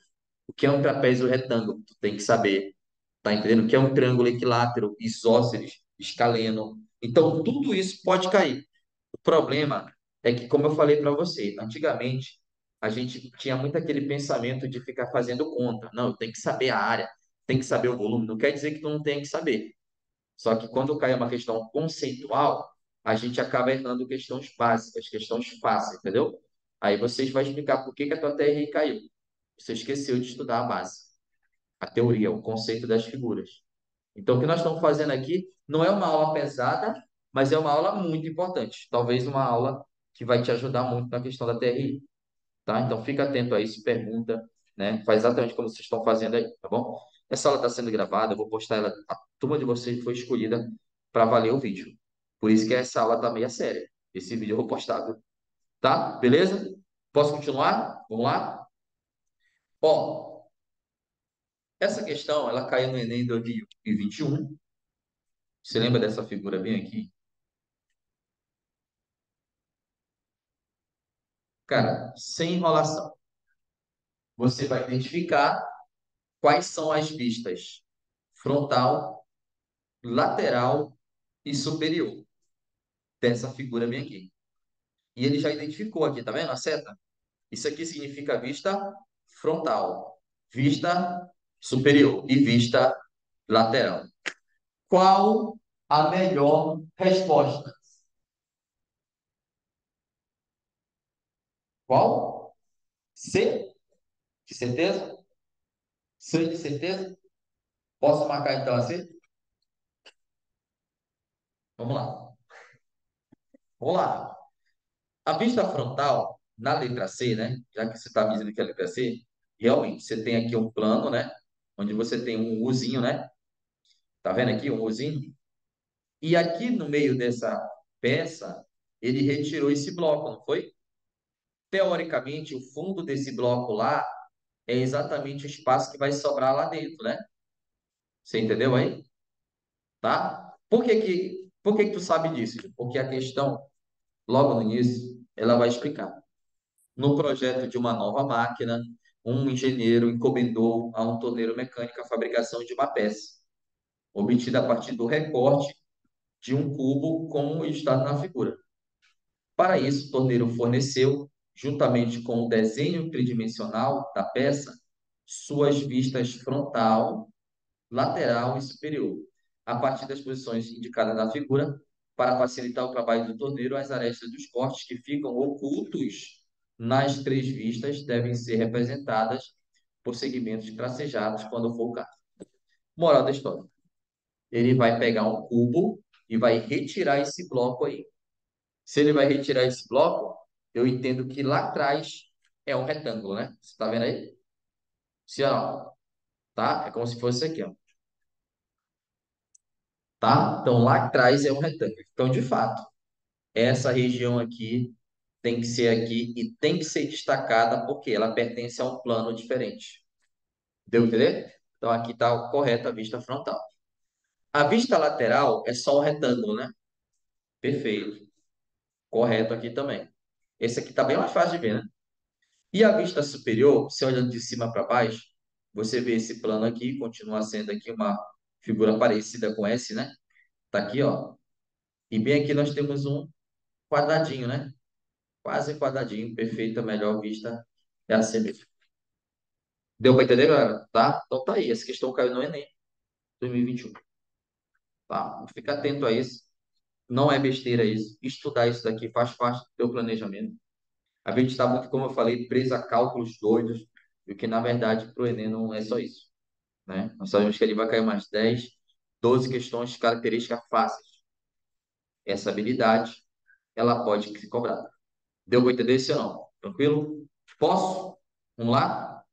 O que é um trapézio retângulo? Tu tem que saber. Tá entendendo? O que é um triângulo equilátero, isósceles, escaleno? Então, tudo isso pode cair. O problema é que, como eu falei para você, antigamente a gente tinha muito aquele pensamento de ficar fazendo conta. Não, tem que saber a área, tem que saber o volume. Não quer dizer que tu não tem que saber. Só que quando cai uma questão conceitual, a gente acaba errando questões básicas, questões fáceis, entendeu? Aí vocês vão explicar por que que a tua TRI caiu. Você esqueceu de estudar a base, a teoria, o conceito das figuras. Então, o que nós estamos fazendo aqui não é uma aula pesada, mas é uma aula muito importante. Talvez uma aula que vai te ajudar muito na questão da TRI, tá? Então, fica atento a isso, pergunta, né? Faz exatamente como vocês estão fazendo aí, tá bom? Essa aula está sendo gravada, eu vou postar ela. A turma de vocês foi escolhida para valer o vídeo. Por isso que essa aula tá meio séria. Esse vídeo eu vou postar, viu? Tá? Beleza? Posso continuar? Vamos lá? Ó, essa questão, ela caiu no Enem 2021. Você lembra dessa figura bem aqui? Cara, sem enrolação. Você vai identificar quais são as vistas frontal, lateral e superior dessa figura bem aqui. E ele já identificou aqui, tá vendo a seta? Isso aqui significa vista frontal, vista superior e vista lateral. Qual a melhor resposta? Qual? C? De certeza? C de certeza? Posso marcar então a C? Vamos lá. Vamos lá. A vista frontal, na letra C, né? Já que você está me dizendo que é a letra C, realmente você tem aqui um plano, né? Onde você tem um Uzinho, né? Tá vendo aqui um Uzinho? E aqui no meio dessa peça, ele retirou esse bloco, não foi? Teoricamente, o fundo desse bloco lá é exatamente o espaço que vai sobrar lá dentro, né? Você entendeu aí? Tá? Por que que tu sabe disso? Porque a questão, logo no início, ela vai explicar. No projeto de uma nova máquina, um engenheiro encomendou a um torneiro mecânico a fabricação de uma peça, obtida a partir do recorte de um cubo, como está na figura. Para isso, o torneiro forneceu, juntamente com o desenho tridimensional da peça, suas vistas frontal, lateral e superior, a partir das posições indicadas na figura, para facilitar o trabalho do torneiro, as arestas dos cortes que ficam ocultos nas três vistas devem ser representadas por segmentos tracejados quando for o caso. Moral da história. Ele vai pegar um cubo e vai retirar esse bloco aí. Se ele vai retirar esse bloco, eu entendo que lá atrás é um retângulo, né? Você está vendo aí? Se ó, tá? É como se fosse aqui, ó. Tá? Então lá atrás é um retângulo. Então, de fato, essa região aqui tem que ser aqui e tem que ser destacada porque ela pertence a um plano diferente. Deu pra entender? Então aqui está correta a vista frontal. A vista lateral é só um retângulo, né? Perfeito. Correto aqui também. Esse aqui está bem mais fácil de ver, né? E a vista superior, você olhando de cima para baixo, você vê esse plano aqui, continua sendo aqui uma figura parecida com esse, né? Tá aqui, ó. E bem aqui nós temos um quadradinho, né? Quase quadradinho, perfeita, melhor vista é assim mesmo. Deu para entender, galera? Tá? Então tá aí, essa questão caiu no Enem 2021. Tá? Fica atento a isso. Não é besteira isso. Estudar isso daqui faz parte do teu planejamento. A gente está muito, como eu falei, preso a cálculos doidos, e o que na verdade para o Enem não é só isso, né? Nós sabemos que ele vai cair umas 10, 12 questões de características fáceis. Essa habilidade, ela pode ser cobrada. Deu para entender isso ou não? Tranquilo? Posso? Vamos lá?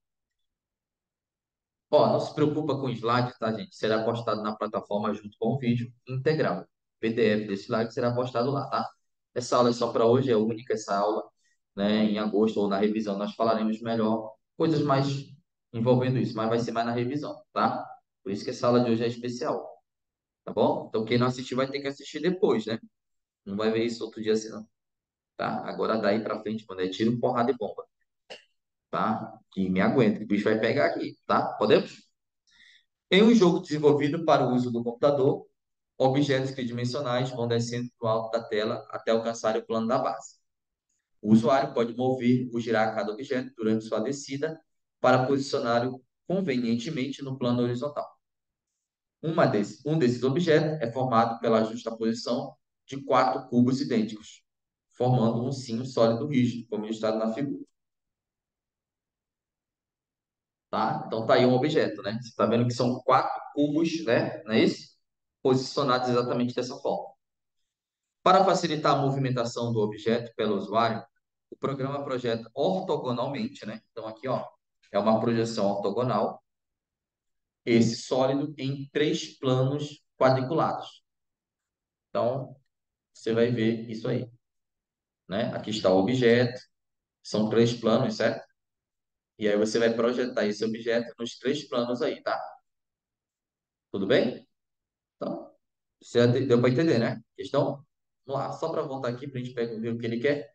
Ó, não se preocupa com o slide, tá, gente? Será postado na plataforma junto com o vídeo integral. PDF desse slide será postado lá, tá? Essa aula é só para hoje, é única essa aula, né? Em agosto ou na revisão nós falaremos melhor coisas mais envolvendo isso, mas vai ser mais na revisão, tá? Por isso que essa aula de hoje é especial, tá bom? Então quem não assistiu vai ter que assistir depois, né? Não vai ver isso outro dia assim, não, tá? Agora daí para frente, quando é tiro, porrada e bomba, tá? Que me aguenta, que o bicho vai pegar aqui, tá? Podemos? Em um jogo desenvolvido para o uso do computador, objetos tridimensionais vão descendo do alto da tela até alcançar o plano da base. O usuário pode mover ou girar cada objeto durante sua descida para posicioná-lo convenientemente no plano horizontal. Um desses objetos é formado pela justaposição de quatro cubos idênticos, formando um sino sólido rígido, como ilustrado na figura. Tá? Então tá aí um objeto, né? Você está vendo que são quatro cubos, né? Não é isso? Posicionados exatamente dessa forma. Para facilitar a movimentação do objeto pelo usuário, o programa projeta ortogonalmente, né? Então aqui, ó, é uma projeção ortogonal, esse sólido em três planos quadriculados. Então, você vai ver isso aí, né? Aqui está o objeto, são três planos, certo? E aí você vai projetar esse objeto nos três planos aí, tá? Tudo bem? Então, você deu para entender, né? Questão? Vamos lá, só para voltar aqui para a gente ver o que ele quer.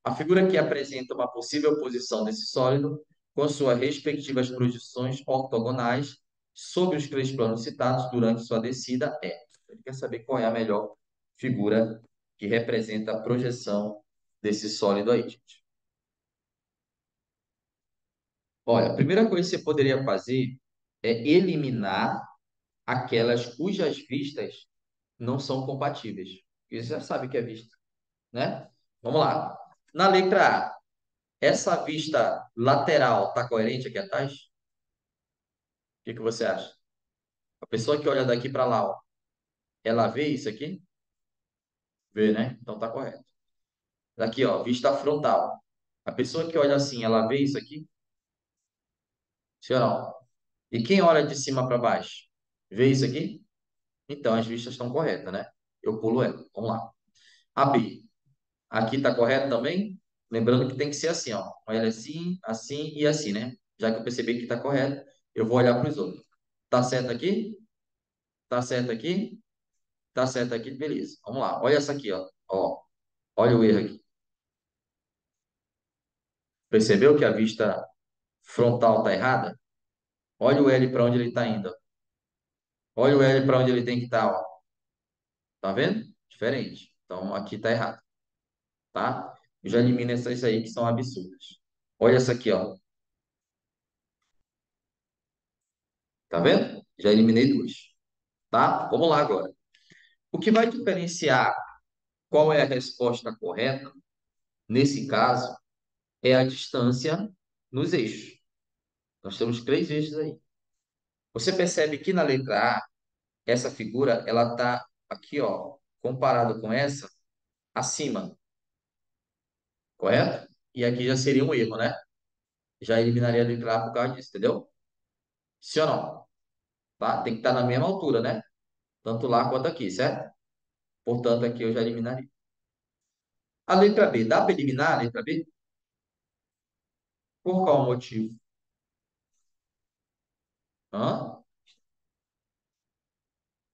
A figura aqui apresenta uma possível posição desse sólido com suas respectivas projeções ortogonais sobre os três planos citados durante sua descida é. Ele quer saber qual é a melhor figura que representa a projeção desse sólido aí, gente. Olha, a primeira coisa que você poderia fazer é eliminar aquelas cujas vistas não são compatíveis. Porque você já sabe que é vista, né? Vamos lá. Na letra A, essa vista lateral está coerente aqui atrás? O que que você acha? A pessoa que olha daqui para lá, ó, ela vê isso aqui? Vê, né? Então tá correto. Daqui, ó, vista frontal. A pessoa que olha assim, ela vê isso aqui? Sim ou não? E quem olha de cima para baixo? Vê isso aqui? Então as vistas estão corretas, né? Eu pulo ela. Vamos lá. A B. Aqui tá correto também? Lembrando que tem que ser assim, ó. Olha assim, assim e assim, né? Já que eu percebi que tá correto, eu vou olhar para os outros. Tá certo aqui? Tá certo aqui? Tá certo aqui? Beleza. Vamos lá. Olha essa aqui, ó. Ó, olha o erro aqui. Percebeu que a vista frontal tá errada? Olha o L para onde ele está indo. Olha o L para onde ele tem que estar, ó. Tá vendo? Diferente. Então aqui tá errado, tá? Eu já elimino essas aí que são absurdas. Olha essa aqui, ó. Tá vendo? Já eliminei duas, tá? Vamos lá agora. O que vai diferenciar qual é a resposta correta, nesse caso, é a distância nos eixos. Nós temos três eixos aí. Você percebe que na letra A, essa figura, ela tá aqui, ó, comparado com essa, acima, correto? E aqui já seria um erro, né? Já eliminaria a letra A por causa disso, entendeu? Sim ou não? Tá? Tem que estar na mesma altura, né? Tanto lá quanto aqui, certo? Portanto, aqui eu já eliminaria. A letra B, dá para eliminar a letra B? Por qual motivo? Hã?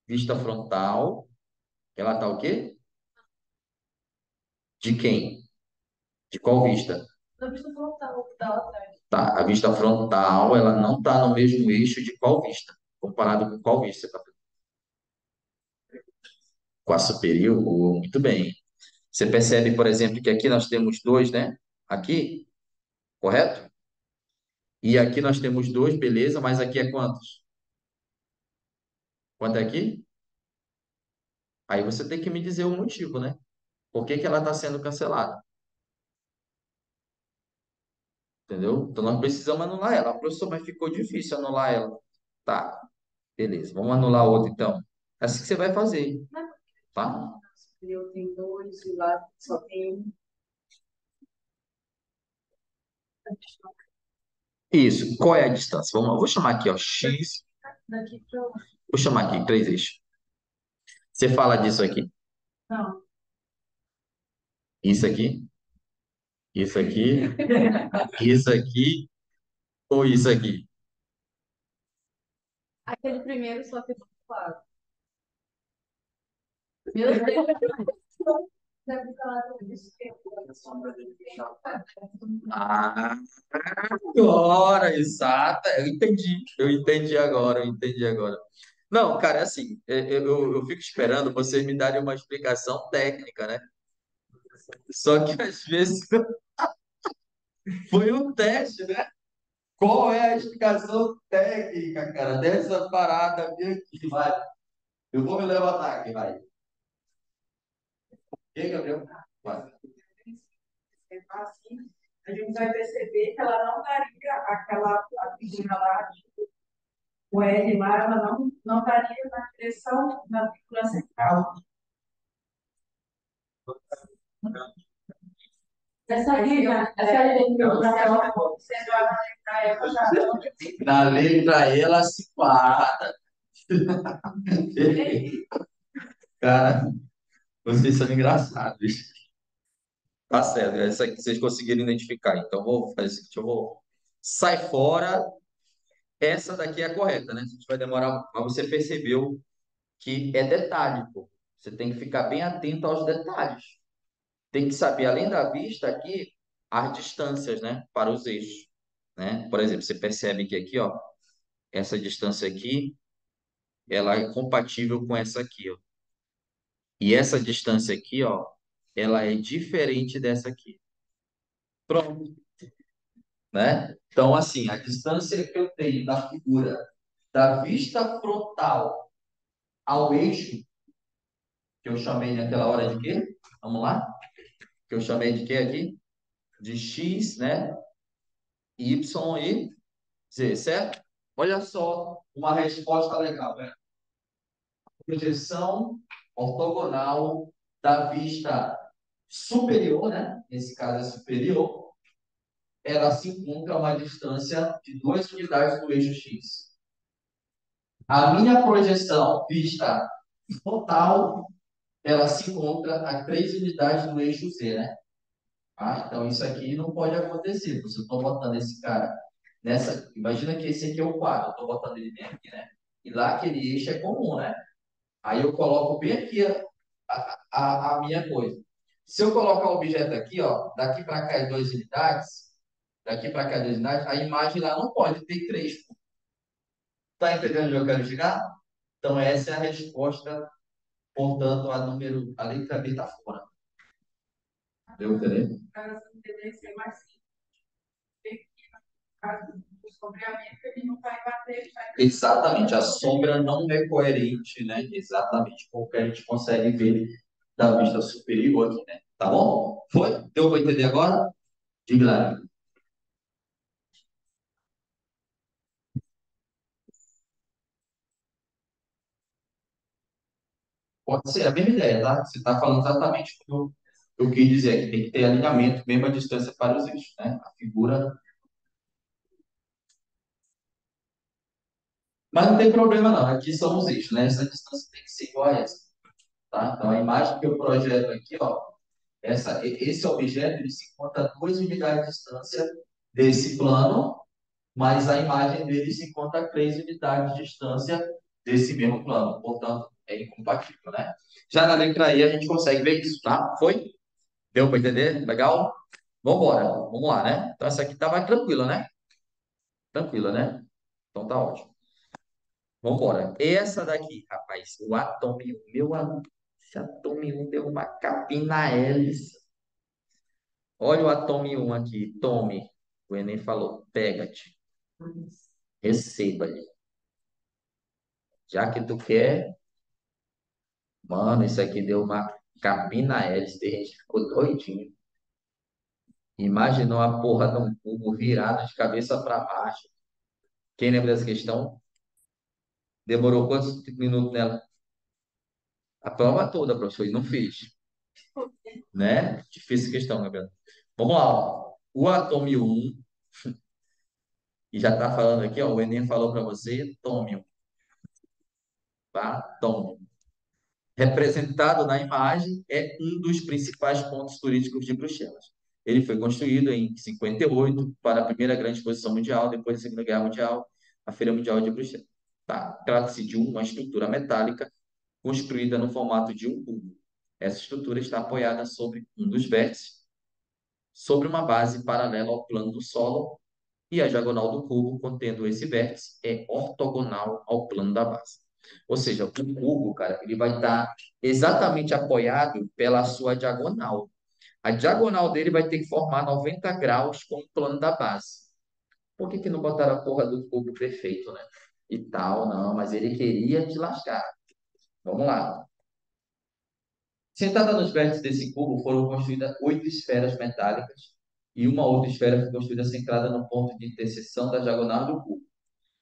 Vista frontal. Ela tá o quê? De quem? De qual vista? Da vista frontal que tá lá atrás. Tá, a vista frontal, ela não está no mesmo eixo de qual vista? Comparado com qual vista? Você tá... Com a superior? Muito bem. Você percebe, por exemplo, que aqui nós temos dois, né? Aqui, correto? E aqui nós temos dois, beleza, mas aqui é quantos? Quanto é aqui? Aí você tem que me dizer o motivo, né? Por que que ela está sendo cancelada? Entendeu? Então nós precisamos anular ela. Professor, mas ficou difícil anular ela. Tá, beleza. Vamos anular outra então. É assim que você vai fazer, tá? Eu tenho dois e lá só tem um. Isso. Qual é a distância? Vamos lá. Vou chamar aqui, ó, x. Daqui pra lá. Vou chamar aqui, três eixos. Você fala disso aqui. Não. Isso aqui. Isso aqui. Isso aqui. Ou isso aqui. Aquele primeiro só ficou claro. Meu Deus. Deve falar disso. Ah, agora, exata. Eu entendi agora, eu entendi agora. Não, cara, é assim, eu fico esperando vocês me darem uma explicação técnica, né? Só que às vezes foi um teste, né? Qual é a explicação técnica, cara, dessa parada aqui? Vai, eu vou me levantar aqui, vai. E aí, Gabriel? Vai. Assim, a gente vai perceber que ela não daria aquela a figura lá, o L lá, ela não daria na direção da figura central. Essa identificação sendo a letra E já. Na letra E, ela se para. Cara, vocês são engraçados. Tá certo, essa aqui vocês conseguiram identificar. Então, eu vou fazer o seguinte, eu vou... Sai fora, essa daqui é a correta, né? A gente vai demorar, mas você percebeu que é detalhe, pô. Você tem que ficar bem atento aos detalhes. tem que saber, além da vista aqui, as distâncias, né, para os eixos, né? Por exemplo, você percebe que aqui, ó, essa distância aqui, ela é compatível com essa aqui, ó. E essa distância aqui, ó, ela é diferente dessa aqui. Pronto, né? Então, assim, a distância que eu tenho da figura da vista frontal ao eixo, que eu chamei naquela hora de quê? Vamos lá? Que eu chamei de quê aqui? De x, né? Y e z, certo? Olha só uma resposta legal, né? Projeção ortogonal da vista superior, né? Nesse caso é superior, ela se encontra a uma distância de 2 unidades do eixo x. A minha projeção vista frontal, ela se encontra a 3 unidades do eixo z, né? Ah, então isso aqui não pode acontecer. Se eu estou botando esse cara nessa. Imagina que esse aqui é o quadro, eu estou botando ele bem aqui, né? E lá aquele eixo é comum, né? Aí eu coloco bem aqui a minha coisa. Se eu colocar o objeto aqui, ó, daqui para cá é 2 unidades, daqui para cá é 2 unidades, a imagem lá não pode ter 3. Tá entendendo onde eu quero chegar? Então essa é a resposta, portanto, a letra B está fora. Deu entender? Para entender ser mais simples, caso do sombreamento, ele não vai bater, vai Exatamente, a sombra não é coerente, né? Exatamente com o que a gente consegue ver da vista superior aqui, né? Tá bom? Foi? Deu para entender agora? Diga lá. Pode ser a mesma ideia, tá? Você está falando exatamente o que eu quis dizer, que tem que ter alinhamento, mesma distância para os eixos, né? A figura. Mas não tem problema não, aqui são os eixos, né? Essa distância tem que ser igual a essa, tá? Então a imagem que eu projeto aqui, ó, esse objeto ele se encontra a 2 unidades de distância desse plano, mas a imagem dele se encontra a 3 unidades de distância desse mesmo plano. Portanto, é incompatível, né? Já na letra I a gente consegue ver isso, tá? Foi? Deu para entender? Legal? Vamos embora. Vamos lá, né? Então essa aqui tá mais tranquila, né? Tranquila, né? Então tá ótimo. Vamos embora. Essa daqui, rapaz, o Atome 1, meu amigo, esse Atome 1 deu uma capinha na hélice. Olha o Atome 1 aqui, tome. O Enem falou, pega-te, receba-lhe. Já que tu quer, mano, isso aqui deu uma capinha na hélice, tem gente que ficou doidinho. Imaginou a porra de um cubo virado de cabeça para baixo. Quem lembra dessa questão? Demorou quantos minutos nela? A prova toda, professor, e não fez. Né? Difícil questão, Gabriel. Vamos lá, ó. O atome 1, e já está falando aqui, ó, o Enem falou para você, tômio, tá? Tômio. Representado na imagem, é um dos principais pontos turísticos de Bruxelas. Ele foi construído em 58 para a primeira grande exposição mundial, depois da Segunda Guerra Mundial, a Feira Mundial de Bruxelas. Tá? Trata-se de uma estrutura metálica construída no formato de um cubo. Essa estrutura está apoiada sobre um dos vértices, sobre uma base paralela ao plano do solo, e a diagonal do cubo contendo esse vértice é ortogonal ao plano da base. Ou seja, o cubo, cara, ele vai estar exatamente apoiado pela sua diagonal. A diagonal dele vai ter que formar 90 graus com o plano da base. Por que que não botaram a porra do cubo perfeito, né? E tal, não, mas ele queria te lascar. Vamos lá. Sentada nos vértices desse cubo foram construídas 8 esferas metálicas e uma outra esfera foi construída centrada no ponto de interseção da diagonal do cubo.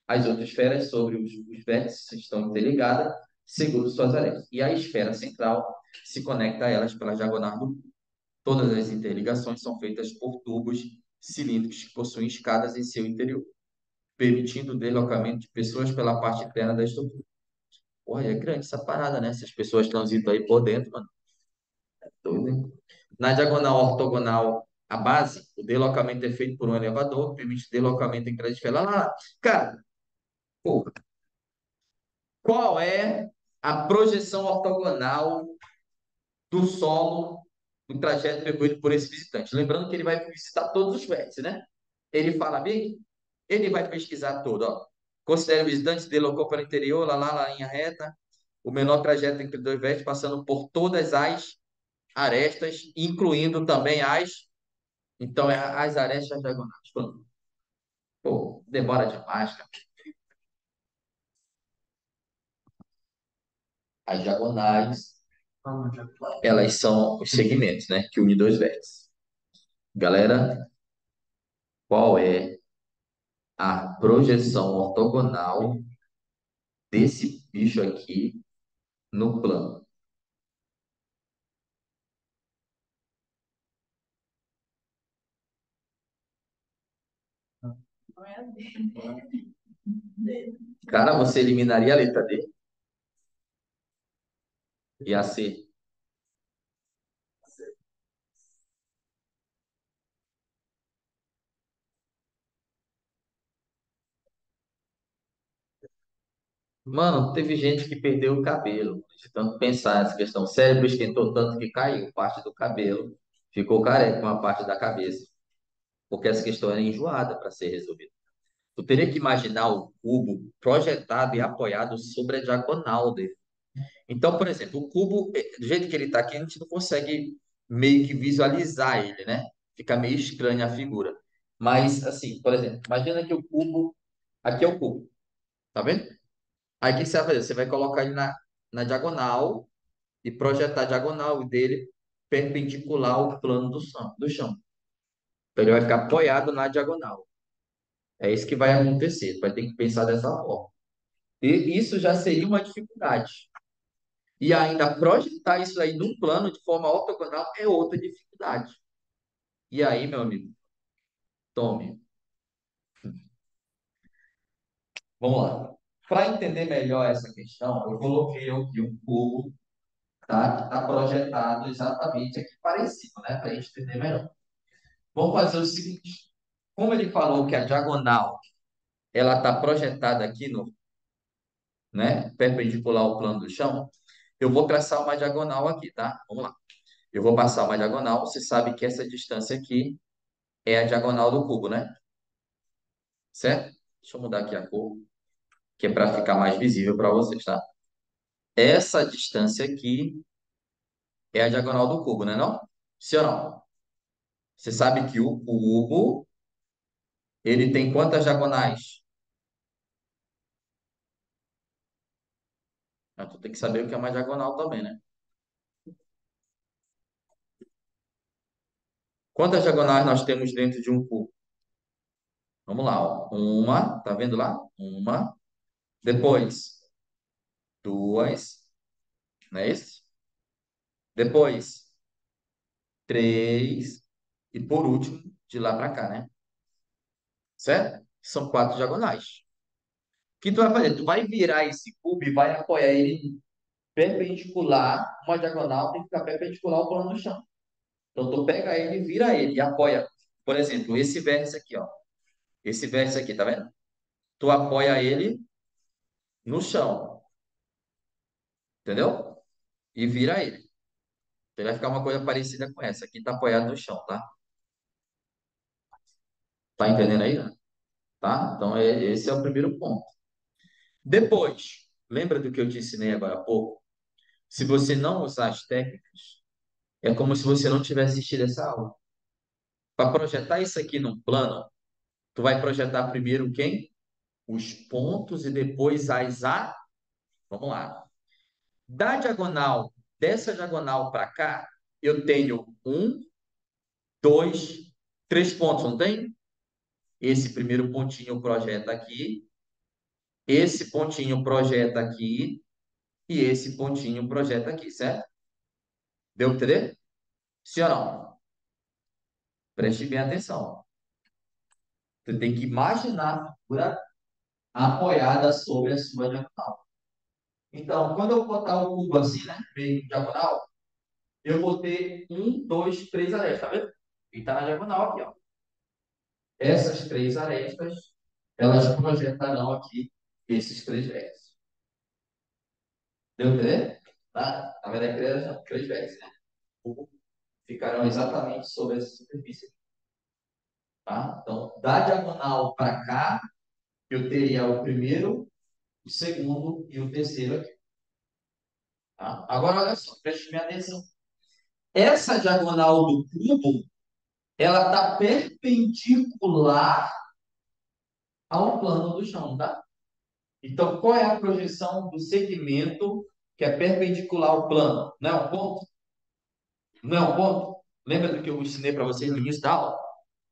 As outras esferas sobre os vértices estão interligadas, segundo suas arestas. E a esfera central se conecta a elas pela diagonal do cubo. Todas as interligações são feitas por tubos cilíndricos que possuem escadas em seu interior, permitindo o deslocamento de pessoas pela parte interna da estrutura. Porra, é grande essa parada, né? Essas pessoas transitam aí por dentro, mano. Doido, hein? Na diagonal ortogonal, a base, o deslocamento é feito por um elevador, que permite deslocamento entre as esferas. Lá. Cara, pô, qual é a projeção ortogonal do solo do trajeto percorrido por esse visitante. Lembrando que ele vai visitar todos os vértices, né? Ele fala bem, ele vai pesquisar tudo, ó. Considere o visitante, se deslocou para o interior, lá, linha reta, o menor trajeto entre dois vértices, passando por todas as arestas, incluindo também então, as arestas diagonais. Pronto. Pô, demora demais, cara. As diagonais, elas são os segmentos, né? Que unem dois vértices. Galera, qual é a projeção ortogonal desse bicho aqui no plano? Não é a dele. Cara, você eliminaria a letra D e a C. Mano, teve gente que perdeu o cabelo, de tanto pensar nessa questão. O cérebro esquentou tanto que caiu parte do cabelo, ficou careca com uma parte da cabeça, porque essa questão era enjoada para ser resolvida. Tu teria que imaginar o cubo projetado e apoiado sobre a diagonal dele. Então, por exemplo, o cubo, do jeito que ele está aqui, a gente não consegue meio que visualizar ele, né? Fica meio estranha a figura. Mas, assim, por exemplo, imagina que o cubo, aqui é o cubo, tá vendo? Aí o que você vai fazer? Você vai colocar ele na diagonal e projetar a diagonal dele perpendicular ao plano do chão. Então ele vai ficar apoiado na diagonal. É isso que vai acontecer. Vai ter que pensar dessa forma. E isso já seria uma dificuldade. E ainda projetar isso aí num plano de forma ortogonal é outra dificuldade. E aí, meu amigo, tome. Vamos lá. Para entender melhor essa questão, eu coloquei aqui um cubo, tá? Que está projetado exatamente aqui parecido, né? Para a gente entender melhor. Vamos fazer o seguinte. Como ele falou que a diagonal ela está projetada aqui no, né, perpendicular ao plano do chão, eu vou traçar uma diagonal aqui, tá? Vamos lá. Eu vou passar uma diagonal. Você sabe que essa distância aqui é a diagonal do cubo, né? Certo? Deixa eu mudar aqui a cor, que é para ficar mais visível para vocês, tá? Essa distância aqui é a diagonal do cubo, né, não? Sim ou não? Você sabe que o cubo, ele tem quantas diagonais? Ah, tu tem que saber o que é uma diagonal também, né? Quantas diagonais nós temos dentro de um cubo? Vamos lá, ó. Uma, tá vendo lá? Uma. Depois, duas, não é isso? Depois, três. E por último, de lá para cá, né? Certo? São quatro diagonais. O que tu vai fazer? Tu vai virar esse cubo e vai apoiar ele perpendicular. Uma diagonal tem que ficar perpendicular ao plano do chão. Então, tu pega ele, vira ele e apoia. Por exemplo, esse vértice aqui, ó. Esse vértice aqui, tá vendo? Tu apoia ele no chão, entendeu? E vira ele. Então, vai ficar uma coisa parecida com essa. Aqui tá apoiado no chão, tá? Tá entendendo aí, né? Tá? Então, esse é o primeiro ponto. Depois, lembra do que eu te ensinei agora há pouco? Se você não usar as técnicas, é como se você não tivesse assistido essa aula. Para projetar isso aqui num plano, tu vai projetar primeiro quem? Os pontos e depois Vamos lá. Da diagonal, dessa diagonal para cá, eu tenho um, dois, três pontos, não tem? Esse primeiro pontinho projeta aqui, esse pontinho projeta aqui e esse pontinho projeta aqui, certo? Deu para entender? Sim ou não? Preste bem atenção. Você tem que imaginar a figura apoiada sobre a sua diagonal. Então, quando eu botar o cubo assim, né, meio diagonal, eu vou ter um, dois, três arestas, tá vendo? E está na diagonal aqui, ó. Essas três arestas, elas projetarão aqui esses três vértices. Deu para entender? Tá? Na verdade, três vértices, né? ficarão exatamente sobre essa superfície, tá? Então, da diagonal para cá, eu teria o primeiro, o segundo e o terceiro aqui, tá? Agora, olha só, preste minha atenção. Essa diagonal do cubo, ela está perpendicular ao plano do chão, tá? Então, qual é a projeção do segmento que é perpendicular ao plano? Não é um ponto? Não é um ponto? Lembra do que eu ensinei para vocês no início da aula?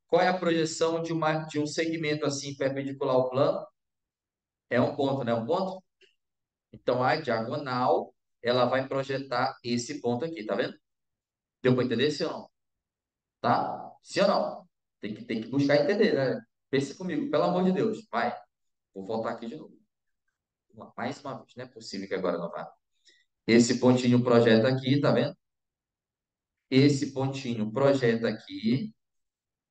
Qual é a projeção de um segmento assim perpendicular ao plano? É um ponto, não é um ponto? Então, a diagonal, ela vai projetar esse ponto aqui, tá vendo? Deu para entender, sim ou não? Tá? Sim ou não? Tem que buscar entender, né? Pense comigo, pelo amor de Deus. Vai. Vou voltar aqui de novo. Mais uma vez, não é possível que agora não vá. Esse pontinho projeta aqui, tá vendo? Esse pontinho projeta aqui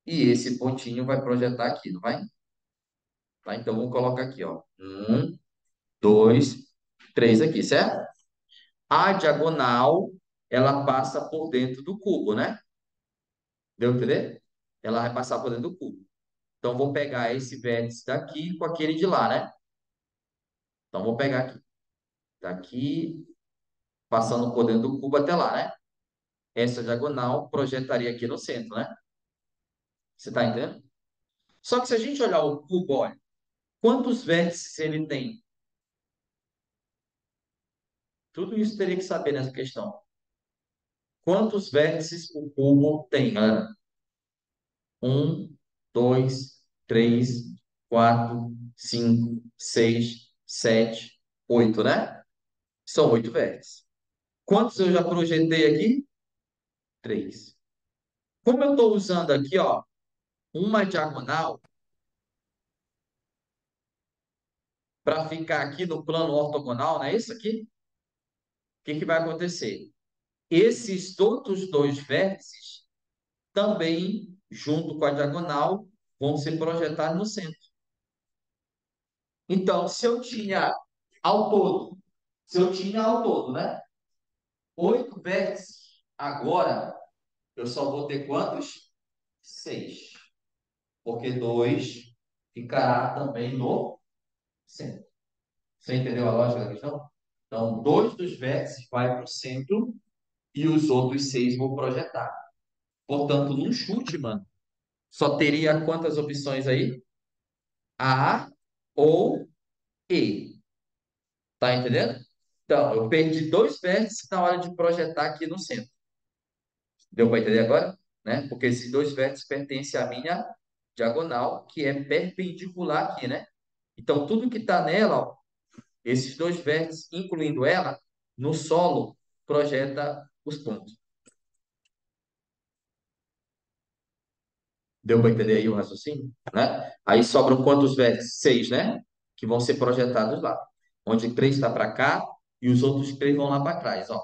e esse pontinho vai projetar aqui, não vai? Tá? Então, vamos colocar aqui, ó. Um, dois, três aqui, certo? A diagonal, ela passa por dentro do cubo, né? Deu pra entender? Ela vai passar por dentro do cubo. Então, vou pegar esse vértice daqui com aquele de lá, né? Então, vou pegar aqui. Daqui, passando por dentro do cubo até lá, né? Essa diagonal projetaria aqui no centro, né? Você tá entendendo? Só que se a gente olhar o cubo, olha, quantos vértices ele tem? Tudo isso teria que saber nessa questão. Quantos vértices o cubo tem, galera? Um, dois, três, quatro, cinco, seis, sete, oito, né? São oito vértices. Quantos eu já projetei aqui? Três. Como eu estou usando aqui, ó, uma diagonal para ficar aqui no plano ortogonal, não é isso aqui? O que que vai acontecer? Esses outros dois vértices também, junto com a diagonal, vão ser projetados no centro. Então, se eu tinha ao todo, né? Oito vértices, agora eu só vou ter quantos? Seis. Porque dois ficará também no centro. Você entendeu a lógica da questão? Então, dois dos vértices vai para o centro e os outros seis vou projetar. Portanto, num chute, mano, só teria quantas opções aí? A ou E. Tá entendendo? Então, eu perdi dois vértices na hora de projetar aqui no centro. Deu para entender agora? Né? Porque esses dois vértices pertencem à minha diagonal, que é perpendicular aqui, né? Então, tudo que está nela, ó, esses dois vértices, incluindo ela, no solo, projeta os pontos. Deu para entender aí o raciocínio? Né? Aí sobram quantos vértices? Seis, né? Que vão ser projetados lá. Onde três está para cá e os outros três vão lá para trás, ó.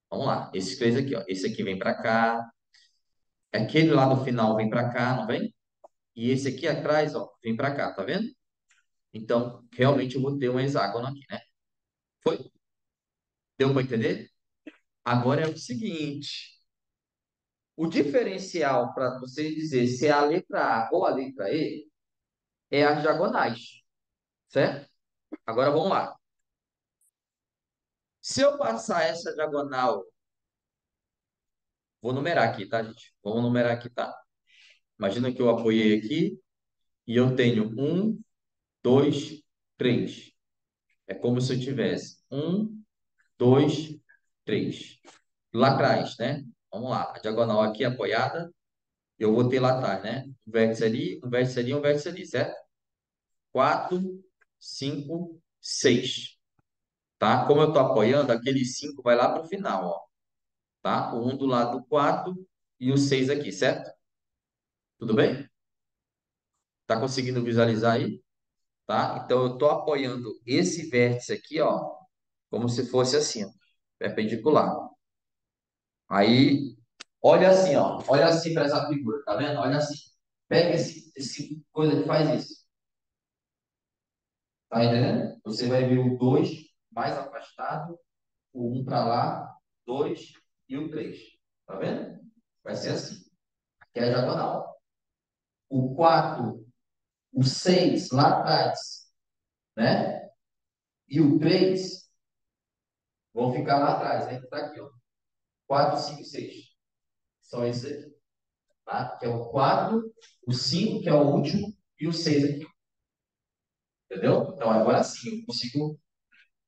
Vamos lá. Esses três aqui, ó. Esse aqui vem para cá. Aquele lá no final vem para cá, não vem? E esse aqui atrás, ó, vem para cá, tá vendo? Então, realmente eu vou ter um hexágono aqui, né? Foi? Deu para entender? Agora é o seguinte: o diferencial para você dizer se é a letra A ou a letra E é as diagonais, certo? Agora vamos lá. Se eu passar essa diagonal, vou numerar aqui, tá, gente? Vamos numerar aqui, tá? Imagina que eu apoiei aqui e eu tenho um, dois, três. É como se eu tivesse um, dois, três. Lá atrás, né? Vamos lá. A diagonal aqui apoiada, eu vou ter lá atrás, né? Um vértice ali, um vértice ali, um vértice ali, certo? Quatro, cinco, seis. Tá? Como eu estou apoiando, aquele 5 vai lá para o final, ó. Tá? O 1 do lado do 4 e o 6 aqui, certo? Tudo bem? Tá conseguindo visualizar aí? Tá? Então, eu estou apoiando esse vértice aqui, ó, como se fosse assim, ó, perpendicular. Aí, olha assim, ó. Olha assim para essa figura, tá vendo? Olha assim. Pega esse coisa que faz isso. Tá entendendo? Você vai ver o 2 mais afastado, o um para lá, 2 e o 3. Tá vendo? Vai ser assim. Aqui é a diagonal. O 4, o 6 lá atrás, né? E o 3 vão ficar lá atrás, né? Que tá aqui, ó. 4, 5 e 6. São esses aqui, tá? Que é o 4, o 5, que é o último, e o 6 aqui. Entendeu? Então, agora sim, eu consigo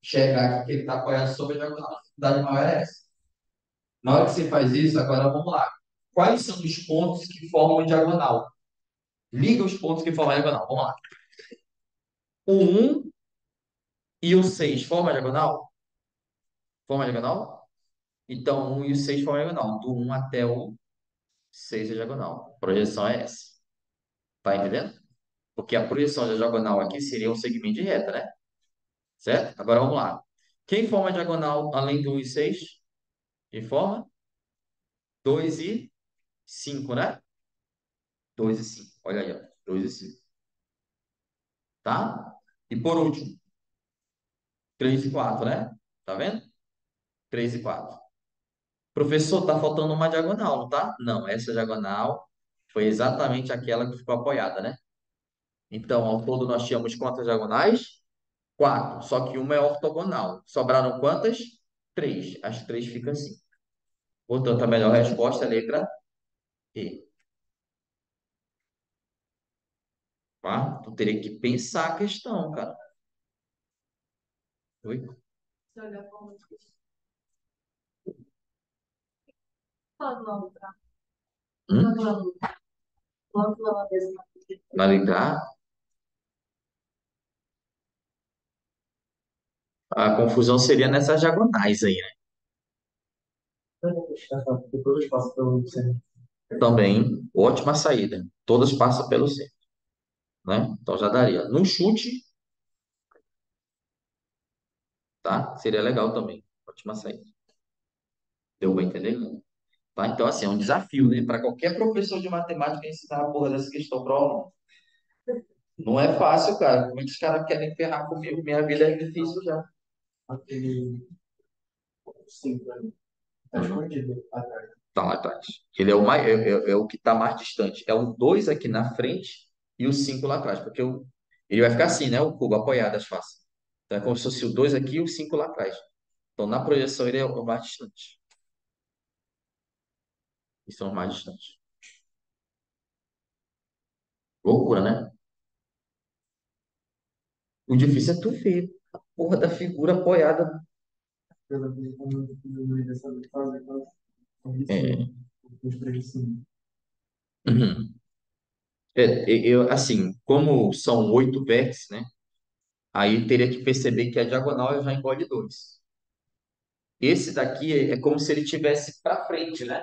enxergar aqui que ele está apoiado sobre a diagonal. A dificuldade maior é essa. Na hora que você faz isso, agora vamos lá. Quais são os pontos que formam diagonal? Liga os pontos que formam a diagonal. Vamos lá. O 1 e o 6 formam a diagonal? Forma a diagonal? Então, o 1 e o 6 formam a diagonal. Do 1 até o 6 é diagonal. A projeção é essa. Tá entendendo? Porque a projeção da diagonal aqui seria um segmento de reta, né? Certo? Agora vamos lá. Quem forma a diagonal além do 1 e 6? Quem forma? 2 e 5, né? 2 e 5. Olha aí, ó. 2 e 5. Tá? E por último, 3 e 4, né? Tá vendo? 3 e 4. Professor, tá faltando uma diagonal, não tá? Não, essa diagonal foi exatamente aquela que ficou apoiada, né? Então, ao todo nós tínhamos quantas diagonais? Quatro. Só que uma é ortogonal. Sobraram quantas? Três. As três ficam assim. Portanto, a melhor resposta é a letra E. Tá? Tu teria que pensar a questão, cara. Oi? Se olhar como quando Hum? ela mesma. Na letra A, a confusão seria nessas diagonais aí, né? Depois passa pelo centro. Também, ótima saída. Todas passam pelo centro, né? Então já daria. No chute, tá? Seria legal também. Ótima saída. Deu pra entender? Tá? Então, assim, é um desafio, né? Para qualquer professor de matemática ensinar a porra dessa questão para o aluno. Não é fácil, cara. Como é que os caras querem ferrar comigo? Minha vida é difícil já. Aquele 5 tá escondido atrás. Tá lá atrás. Ele é o mais, é o que está mais distante. É o 2 aqui na frente e o 5 lá atrás. Porque ele vai ficar assim, né? O cubo apoiado as faces. Então é como se fosse o 2 aqui e o 5 lá atrás. Então na projeção ele é o mais distante. Eles são os mais distantes. Loucura, né? O difícil é tu ver a porra da figura apoiada. Pela vez como eu ia saber fazer com É. isso, os três sim. Uhum. Assim, como são 8 vértices, né? Aí teria que perceber que a diagonal já engole dois. Esse daqui é como se ele tivesse para frente, né?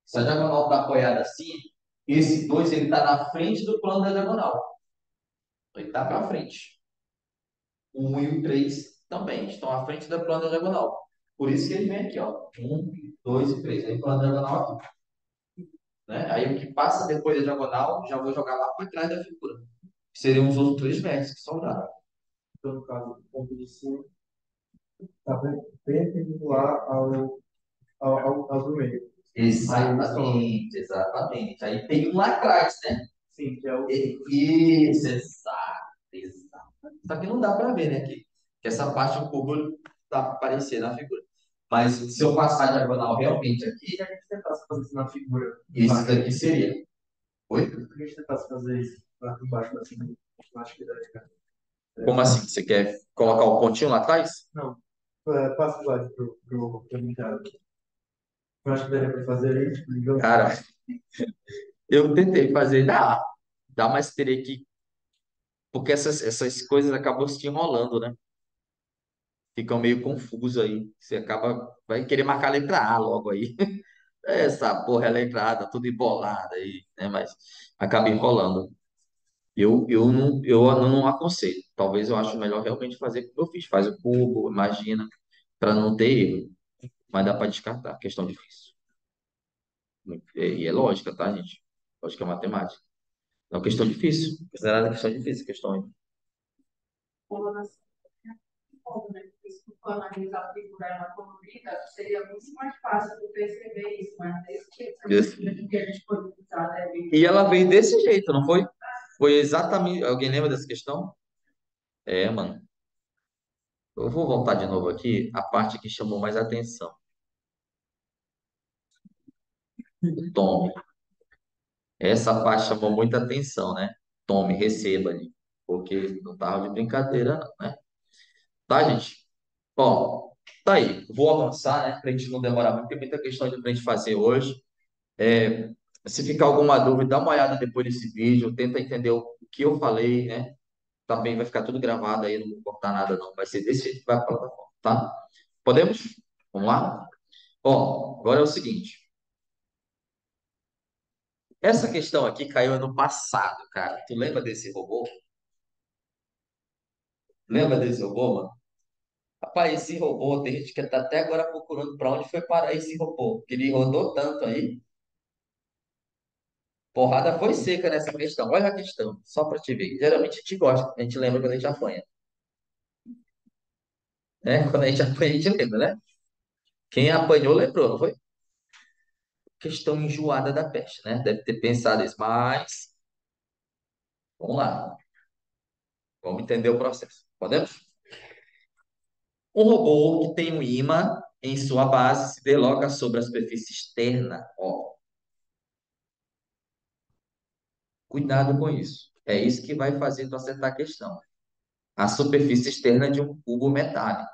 Se a diagonal está apoiada assim, esse 2 ele está na frente do plano da diagonal. Ele está para frente. O 1 e o 3 também estão à frente do plano da diagonal. Por isso que ele vem aqui, ó. 1, 2 e 3. Aí o plano da diagonal aqui. Né? Aí o que passa depois da diagonal, já vou jogar lá para trás da figura. Seriam os outros três vértices que sobraram. Então, no caso, o ponto de cima está perpendicular ao do meio. Exatamente, exatamente. Aí tem um lá atrás, né? Sim, que é o. Isso, exato, exato. Só que não dá para ver, né? Que essa parte do cubo tá aparecendo na figura. Mas se eu passar a diagonal realmente aqui, E a gente tentasse fazer isso na figura. isso daqui seria. Oi? A gente tentasse fazer isso lá embaixo da figura. Eu acho que dá de cara. Como assim? Você quer colocar o pontinho lá atrás? Não, passa o slide pro Ricardo. Eu acho que daria para fazer isso, ligando. Cara, eu tentei fazer, dá, mas teria que. Porque essas coisas acabam se enrolando, né? Ficam meio confuso aí. Você acaba, vai querer marcar a letra A logo aí. Essa porra é letra A, tá tudo embolada aí, né? Mas acaba enrolando. Eu não aconselho. Talvez eu acho melhor realmente fazer como eu fiz. Faz o cubo, imagina, para não ter erro. Mas dá para descartar. Questão difícil. E é lógica, tá, gente? Lógica matemática. É uma questão difícil. Considerada questão difícil, questão aí. se for analisar a figura ela colorida, seria muito mais fácil de perceber isso, mas Isso. esse que a gente pode usar deve. E ela veio desse jeito, não foi? Foi exatamente. Alguém lembra dessa questão? É, mano. Eu vou voltar de novo aqui, a parte que chamou mais atenção. Tome. Essa parte chamou muita atenção, né? Tome, receba ali. Porque não tava de brincadeira, não, né? Tá, gente? Ó, tá aí. Vou avançar, né? Pra gente não demorar muito. Tem muita questão de pra gente fazer hoje. É, se ficar alguma dúvida, dá uma olhada depois desse vídeo. Tenta entender o que eu falei, né? Também vai ficar tudo gravado aí, não vou cortar nada, não. Vai ser desse jeito que vai para a plataforma, tá? Podemos? Vamos lá? Ó, agora é o seguinte. Essa questão aqui caiu ano passado, cara. Tu lembra desse robô? Lembra desse robô, mano? Rapaz, esse robô, tem gente que tá até agora procurando para onde foi parar esse robô. Que ele rodou tanto aí. Porrada foi seca nessa questão. Olha a questão, só para te ver. Geralmente a gente gosta, a gente lembra quando a gente apanha. Né? Quando a gente apanha, a gente lembra, né? Quem apanhou lembrou, não foi? Questão enjoada da peste, né? Deve ter pensado isso, mas vamos lá. Vamos entender o processo. Podemos? Um robô que tem um ímã em sua base se desloca sobre a superfície externa. Ó, cuidado com isso. É isso que vai fazer tu acertar a questão. A superfície externa de um cubo metálico,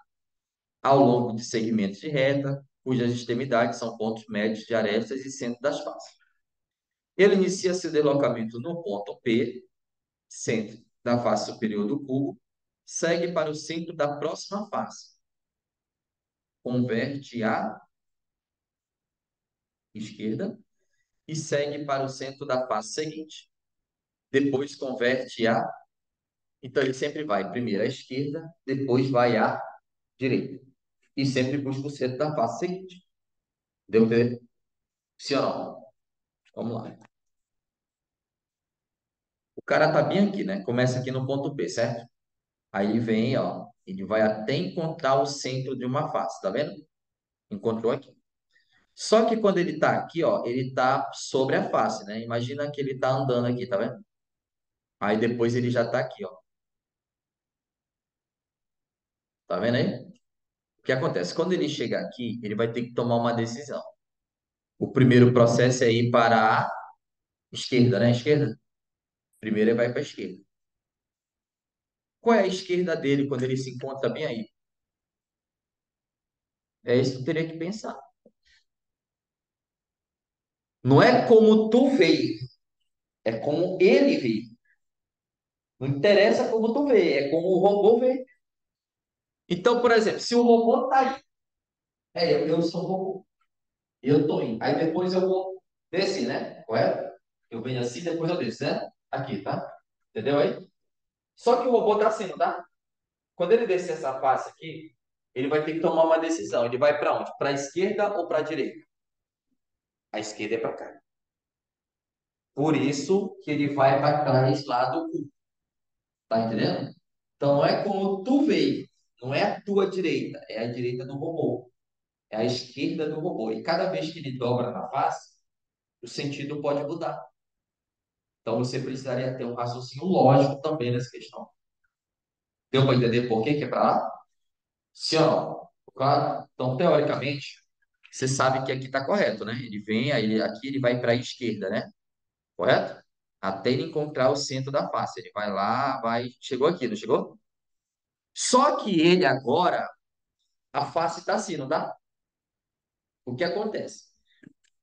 ao longo de segmentos de reta, cujas extremidades são pontos médios de arestas e centro das faces. Ele inicia seu deslocamento no ponto P, centro da face superior do cubo, segue para o centro da próxima face, converte à esquerda e segue para o centro da face seguinte. Depois converte à. Então ele sempre vai primeiro à esquerda, depois vai à direita. E sempre busca o centro da face seguinte. Deu ter? Sim ou não? Vamos lá. O cara tá bem aqui, né? Começa aqui no ponto P, certo? Aí vem, ó, ele vai até encontrar o centro de uma face, tá vendo? Encontrou aqui. Só que quando ele tá aqui, ó, ele tá sobre a face, né? Imagina que ele tá andando aqui, tá vendo? Aí depois ele já tá aqui, ó. Tá vendo aí? O que acontece? Quando ele chegar aqui, ele vai ter que tomar uma decisão. O primeiro processo é ir para a esquerda, né? Esquerda. Primeiro ele vai para a esquerda. Qual é a esquerda dele quando ele se encontra bem aí? É isso que tu teria que pensar. Não é como tu veio, é como ele veio. Não interessa como tu vê, é como o robô vê. Então, por exemplo, se o robô tá aí, eu sou o robô, eu tô indo. Aí depois eu vou descer, né? Correto? Eu venho assim, depois eu desço, né? Aqui, tá? Entendeu aí? Só que o robô tá assim, não tá? Quando ele descer essa face aqui, ele vai ter que tomar uma decisão. Ele vai para onde? Para a esquerda ou para a direita? A esquerda é para cá. Por isso que ele vai para trás lá do cu. Tá entendendo? Então não é como tu veio, não é a tua direita, é a direita do robô, é a esquerda do robô. E cada vez que ele dobra na face, o sentido pode mudar. Então você precisaria ter um raciocínio lógico também nessa questão. Deu para entender por que que é para lá? Sim ou não? Claro? Então, teoricamente, você sabe que aqui está correto, né? Ele vem, aí aqui ele vai para a esquerda, né? Correto? Até ele encontrar o centro da face. Ele vai lá, vai. Chegou aqui, não chegou? Só que ele agora, a face está assim, não tá? O que acontece?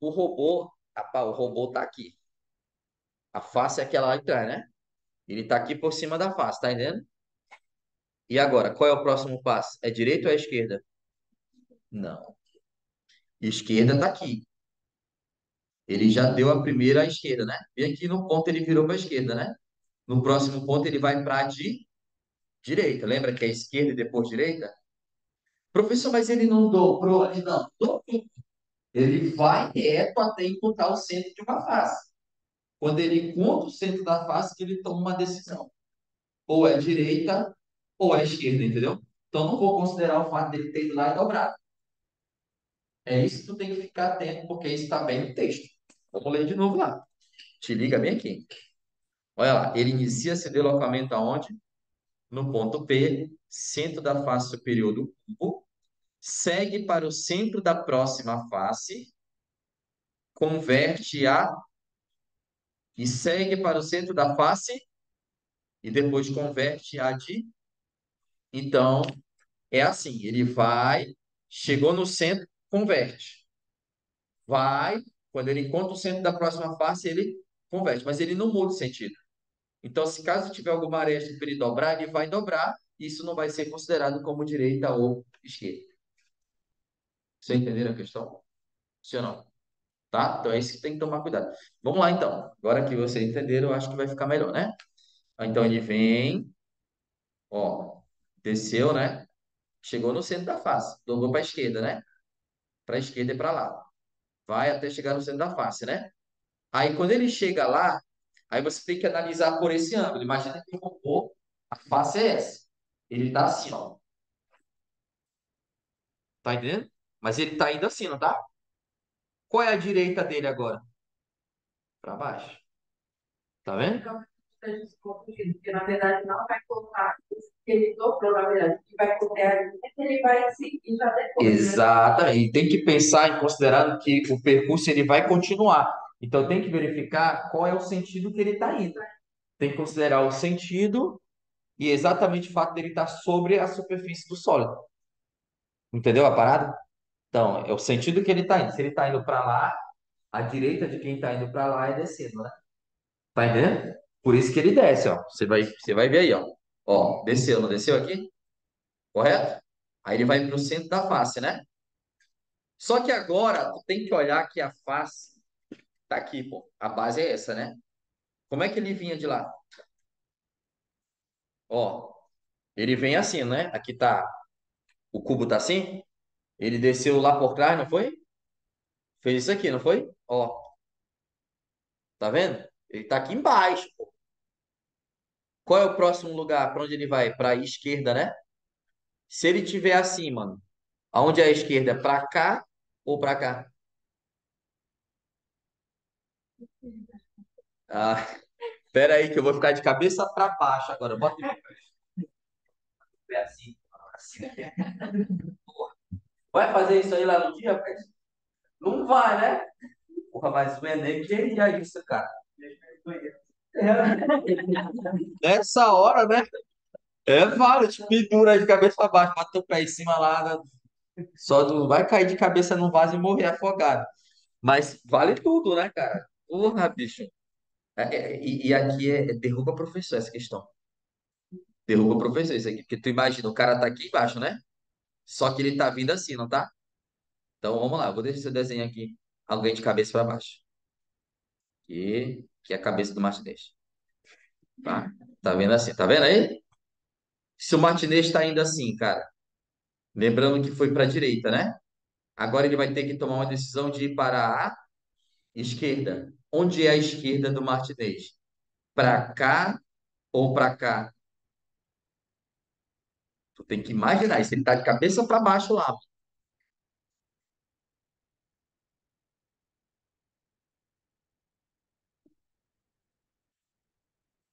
O robô está aqui. A face é aquela lá atrás, né? Ele está aqui por cima da face, tá entendendo? E agora, qual é o próximo passo? É direita ou é esquerda? Não. Esquerda está aqui. Ele já deu a primeira à esquerda, né? E aqui no ponto ele virou para a esquerda, né? No próximo ponto ele vai para a direita. Lembra que é esquerda e depois direita? Professor, mas ele não dobrou ali, não. Dobrou. Ele vai reto até encontrar o centro de uma face. Quando ele encontra o centro da face, que ele toma uma decisão. Ou é direita ou é esquerda, entendeu? Então, não vou considerar o fato dele ter ido lá e dobrado. É isso que tu tem que ficar atento, porque isso está bem no texto. Vamos ler de novo lá. Te liga bem aqui. Olha lá, ele inicia seu deslocamento aonde? No ponto P, centro da face superior do cubo, segue para o centro da próxima face, converte a e segue para o centro da face e depois converte a de. Então, é assim, ele vai, chegou no centro, converte. Vai, quando ele encontra o centro da próxima face, ele converte, mas ele não muda o sentido. Então, se caso tiver alguma aresta para ele dobrar, ele vai dobrar, e isso não vai ser considerado como direita ou esquerda. Você entenderam a questão? Sim ou não? Tá? Então é isso que tem que tomar cuidado. Vamos lá, então. Agora que vocês entenderam, eu acho que vai ficar melhor, né? Então ele vem, ó, desceu, né? Chegou no centro da face, dobrou para a esquerda, né? Para a esquerda e para lá. Vai até chegar no centro da face, né? Aí quando ele chega lá, aí você tem que analisar por esse ângulo. Imagina que o robô, a face é essa. Ele tá assim, ó. Tá entendendo? Mas ele tá indo assim, não tá? Qual é a direita dele agora? Para baixo. Tá vendo? Então, esteja se confundindo, porque na verdade não vai colocar isso que ele dobrou, na verdade, o que vai colocar ali, ele vai seguir já depois, né? Exatamente. Tem que pensar em considerando que o percurso ele vai continuar. Então tem que verificar qual é o sentido que ele está indo. Tem que considerar o sentido e exatamente o fato dele estar sobre a superfície do sólido. Entendeu a parada? Então, é o sentido que ele está indo. Se ele está indo para lá, a direita de quem está indo para lá é descendo, né? Tá entendendo? Por isso que ele desce, ó. Você vai ver aí, ó. Ó, desceu, não desceu aqui? Correto? Aí ele vai para o centro da face, né? Só que agora tu tem que olhar que a face tá aqui, pô. A base é essa, né? Como é que ele vinha de lá? Ó, ele vem assim, né? Aqui tá, o cubo tá assim. Ele desceu lá por trás, não foi? Fez isso aqui, não foi? Ó, tá vendo? Ele tá aqui embaixo, pô. Qual é o próximo lugar para onde ele vai? Para a esquerda, né? Se ele tiver assim, mano, aonde é a esquerda? Para cá ou para cá? Ah, pera aí que eu vou ficar de cabeça para baixo agora. Bota o pé assim, assim. Vai fazer isso aí lá no dia, rapaz? Não vai, né? Porra, mas o Enem queria isso, cara. Nessa hora, né? É válido, te pendura de cabeça para baixo, bota o pé em cima lá, né? Só não vai cair de cabeça no vaso e morrer afogado. Mas vale tudo, né, cara? Porra, bicho. E aqui derruba professor essa questão. Derruba professor isso aqui. Porque tu imagina, o cara tá aqui embaixo, né? Só que ele tá vindo assim, não tá? Então vamos lá, eu vou deixar esse desenho aqui. Alguém de cabeça para baixo. Que é a cabeça do Martinez. Tá? Tá vendo assim? Tá vendo aí? Se o Martinez está indo assim, cara, lembrando que foi para a direita, né? Agora ele vai ter que tomar uma decisão de ir para a esquerda. Onde é a esquerda do Martinez? Para cá ou para cá? Tu tem que imaginar isso. Ele tá de cabeça para baixo lá.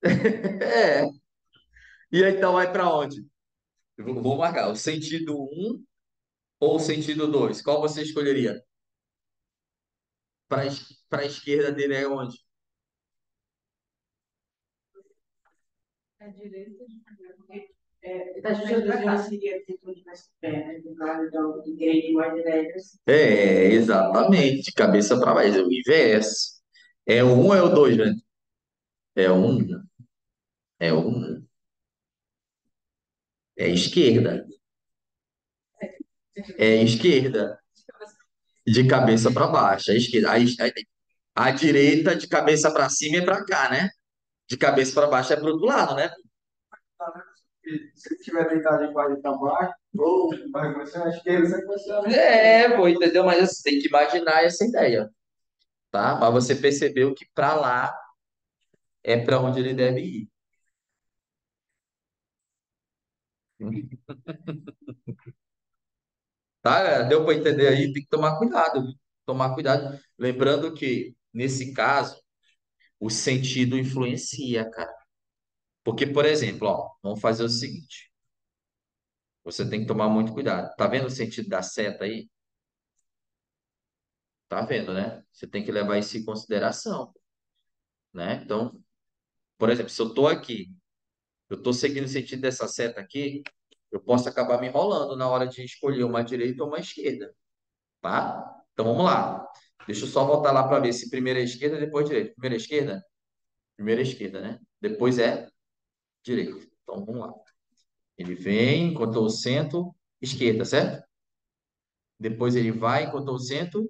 É. E aí, então vai para onde? Eu vou marcar o sentido um ou o sentido 2. Qual você escolheria? Para a esquerda dele é onde? É direita, porque A gente já desenha seria tipo de mais pé, né? Do lado da igreja mais direita. Exatamente. De cabeça para baixo. É o inverso. É o um ou é o dois, né? É o um. É o um. É esquerda. É esquerda. De cabeça para baixo. É esquerda. A direita de cabeça para cima é para cá, né? De cabeça para baixo é pro outro lado, né? Se ele estiver deitado em quadro para baixo, ou vai começar à esquerda, você começa a... É, pô, entendeu? Mas você tem que imaginar essa ideia, tá? Mas você percebeu que para lá é para onde ele deve ir. Tá, galera? Deu para entender aí? Tem que tomar cuidado, viu? Tomar cuidado. Lembrando que, nesse caso, o sentido influencia, cara. Porque, por exemplo, ó, vamos fazer o seguinte: você tem que tomar muito cuidado. Tá vendo o sentido da seta aí? Tá vendo, né? Você tem que levar isso em consideração, né? Então, por exemplo, se eu tô aqui, eu tô seguindo o sentido dessa seta aqui, eu posso acabar me enrolando na hora de escolher uma direita ou uma esquerda, tá? Então vamos lá. Deixa eu só voltar lá para ver se primeiro é esquerda, depois direita. Primeiro é esquerda? Primeiro é esquerda, né? Depois é direita. Então vamos lá. Ele vem, enquanto eu sento, esquerda, certo? Depois ele vai, enquanto eu sento,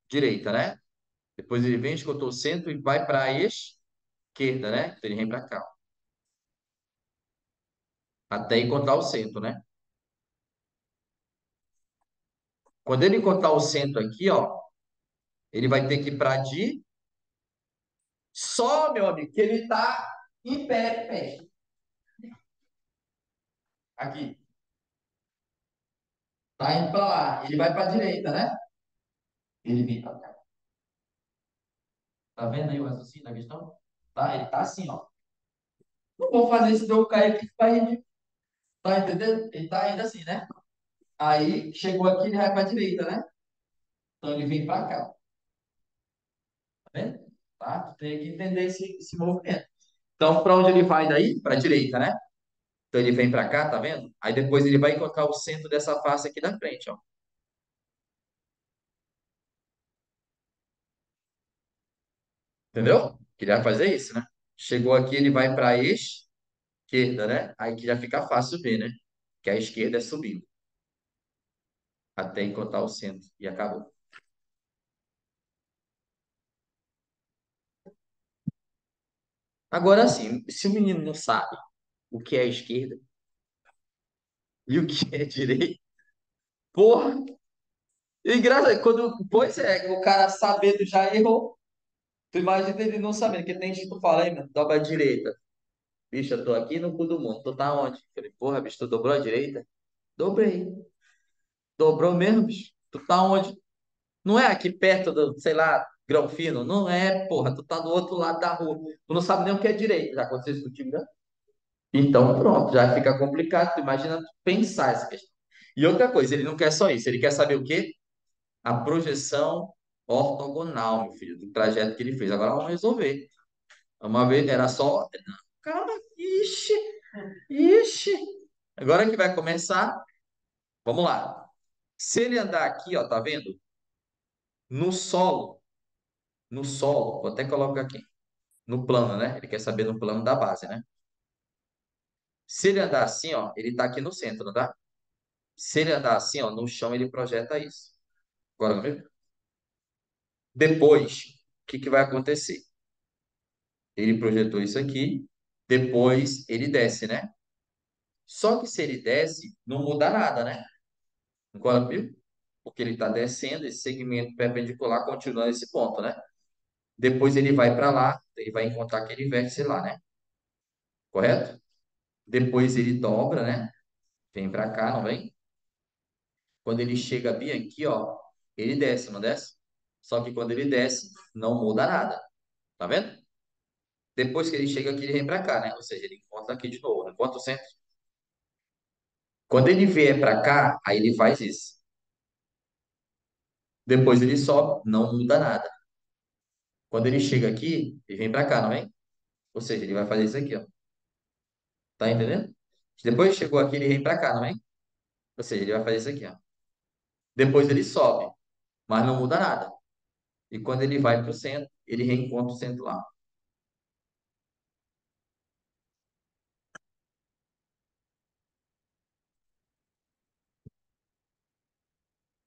direita, né? Depois ele vem, enquanto eu sento e vai para a esquerda, né? Então ele vem para cá, ó, até encontrar o centro, né? Quando ele encontrar o centro aqui, ó, ele vai ter que ir para de só, meu amigo, que ele tá em pé. Aqui. Tá indo para lá. Ele vai para a direita, né? Ele vem para cá. Tá vendo aí o raciocínio da questão? Tá? Ele tá assim, ó. Não vou fazer esse jogo cair aqui que vai rir. Tá entendendo? Ele tá indo assim, né? Aí chegou aqui, ele vai para a direita, né? Então ele vem para cá. Tá vendo? Tá? Tu tem que entender esse movimento. Então, para onde ele vai daí? Para a direita, né? Então ele vem para cá, tá vendo? Aí depois ele vai encontrar o centro dessa face aqui da frente, ó. Entendeu? Que ele vai fazer isso, né? Chegou aqui, ele vai para a esquerda, né? Aí que já fica fácil ver, né? Que a esquerda é subindo até encontrar o centro e acabou. Agora sim, se o menino não sabe o que é esquerda e o que é direita, porra, e engraçado, pois é, o cara sabendo já errou. Tu imagina ele não sabendo, que tem gente que tu fala aí, mano, dobra a direita. Bicho, eu tô aqui no cu do mundo, tu tá onde? Falei, porra, bicho, tu dobrou a direita? Dobrei. Dobrou mesmo, bicho? Tu tá onde? Não é aqui perto do, sei lá, Grão Fino? Não é, porra, tu tá do outro lado da rua. Tu não sabe nem o que é direita. Já aconteceu isso contigo, né? Então, pronto, já fica complicado. Tu imagina tu pensar essa questão. E outra coisa, ele não quer só isso, ele quer saber o quê? A projeção ortogonal, meu filho, do trajeto que ele fez. Agora vamos resolver. Uma vez era só. Calma, ixi, ixi. Agora que vai começar, vamos lá. Se ele andar aqui, ó, tá vendo? No solo, no solo, vou até colocar aqui, no plano, né? Ele quer saber no plano da base, né? Se ele andar assim, ó, ele tá aqui no centro, tá? Se ele andar assim, ó, no chão, ele projeta isso. Agora, viu? Depois, o que que vai acontecer? Ele projetou isso aqui, depois ele desce, né? Só que se ele desce, não muda nada, né? Agora, viu? Porque ele está descendo, esse segmento perpendicular continua nesse ponto, né? Depois ele vai para lá, ele vai encontrar aquele vértice lá, né? Correto? Depois ele dobra, né? Vem para cá, não vem? Quando ele chega bem aqui, ó, ele desce, não desce? Só que quando ele desce, não muda nada. Tá vendo? Depois que ele chega aqui, ele vem para cá, né? Ou seja, ele encontra aqui de novo, encontra o centro. Quando ele vier para cá, aí ele faz isso. Depois ele sobe, não muda nada. Quando ele chega aqui, ele vem para cá, não vem? Ou seja, ele vai fazer isso aqui, ó. Tá entendendo? Depois chegou aqui, ele vem para cá, não vem? Ou seja, ele vai fazer isso aqui, ó. Depois ele sobe, mas não muda nada. E quando ele vai para o centro, ele reencontra o centro lá.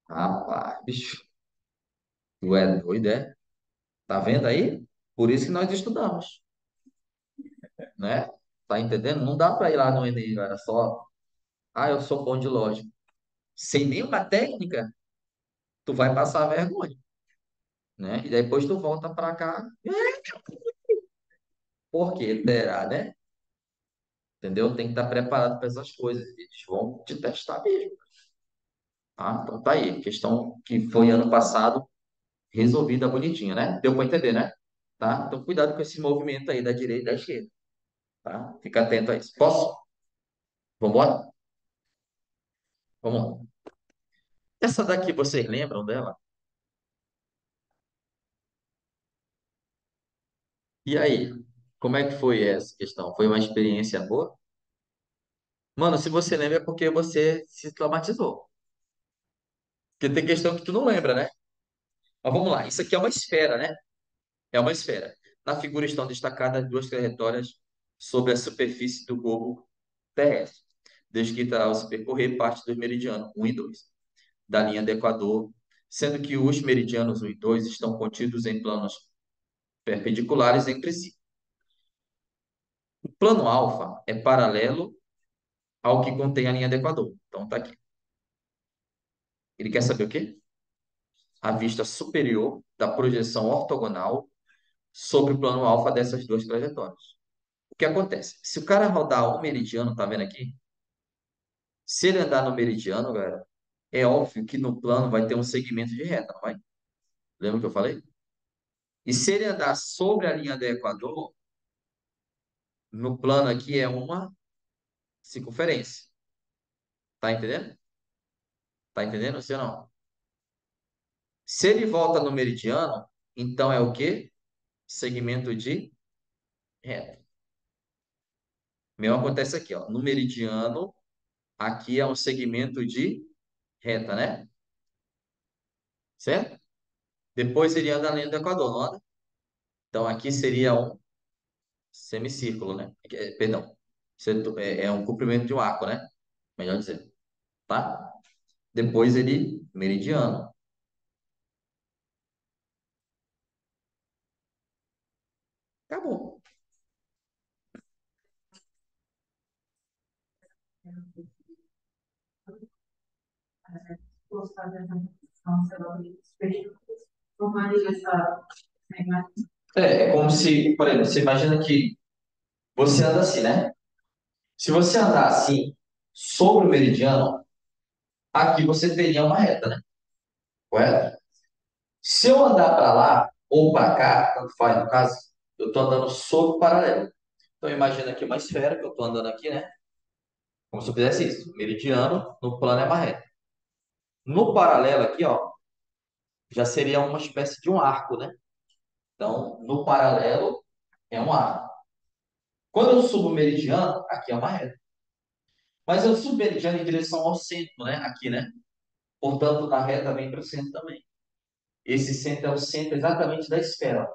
Rapaz, bicho, tu é doido, é? Tá vendo aí? Por isso que nós estudamos, né? Tá entendendo? Não dá para ir lá no Enem, era só, ah, eu sou bom de lógica. Sem nenhuma técnica, tu vai passar vergonha, né? E depois tu volta para cá. Por que será, né? Entendeu? Tem que estar preparado para essas coisas. Eles vão te testar mesmo. Tá? Então tá aí. Questão que foi ano passado resolvida bonitinha, né? Deu para entender, né? Tá? Então cuidado com esse movimento aí da direita e da esquerda. Tá? Fica atento a isso. Posso? Vamos embora? Vamos lá. Essa daqui, vocês lembram dela? E aí? Como é que foi essa questão? Foi uma experiência boa? Mano, se você lembra é porque você se traumatizou. Porque tem questão que tu não lembra, né? Mas vamos lá. Isso aqui é uma esfera, né? É uma esfera. Na figura estão destacadas duas trajetórias sobre a superfície do globo terrestre, descrita ao se percorrer parte dos meridianos 1 e 2 da linha do Equador, sendo que os meridianos 1 e 2 estão contidos em planos perpendiculares entre si. O plano alfa é paralelo ao que contém a linha do Equador. Então tá aqui. Ele quer saber o quê? A vista superior da projeção ortogonal sobre o plano alfa dessas duas trajetórias. O que acontece? Se o cara rodar o meridiano, tá vendo aqui? Se ele andar no meridiano, galera, é óbvio que no plano vai ter um segmento de reta, não vai? Lembra o que eu falei? E se ele andar sobre a linha do Equador, no plano aqui é uma circunferência. Tá entendendo? Tá entendendo? Sim ou não? Se ele volta no meridiano, então é o quê? Segmento de reta. Mesmo acontece aqui, ó. No meridiano, aqui é um segmento de reta, né? Certo? Depois ele anda na linha do Equador, não anda? Então aqui seria um semicírculo, né? Perdão. É um comprimento de um arco, né? Melhor dizendo. Tá? Depois ele, meridiano. Acabou. Gostar dessa questão, sei lá, formaria essa imagem. É como se, por exemplo, você imagina que você anda assim, né? Se você andar assim, sobre o meridiano, aqui você teria uma reta, né? Correto? Se eu andar para lá ou para cá, tanto faz no caso, eu estou andando sobre o paralelo. Então imagina aqui uma esfera que eu estou andando aqui, né? Como se eu fizesse isso. Meridiano, no plano é uma reta. No paralelo aqui, ó, já seria uma espécie de um arco, né? Então, no paralelo é um arco. Quando eu subo o meridiano, aqui é uma reta. Mas eu subo o meridiano em direção ao centro, né? Aqui, né? Portanto, na reta vem para o centro também. Esse centro é o centro exatamente da esfera,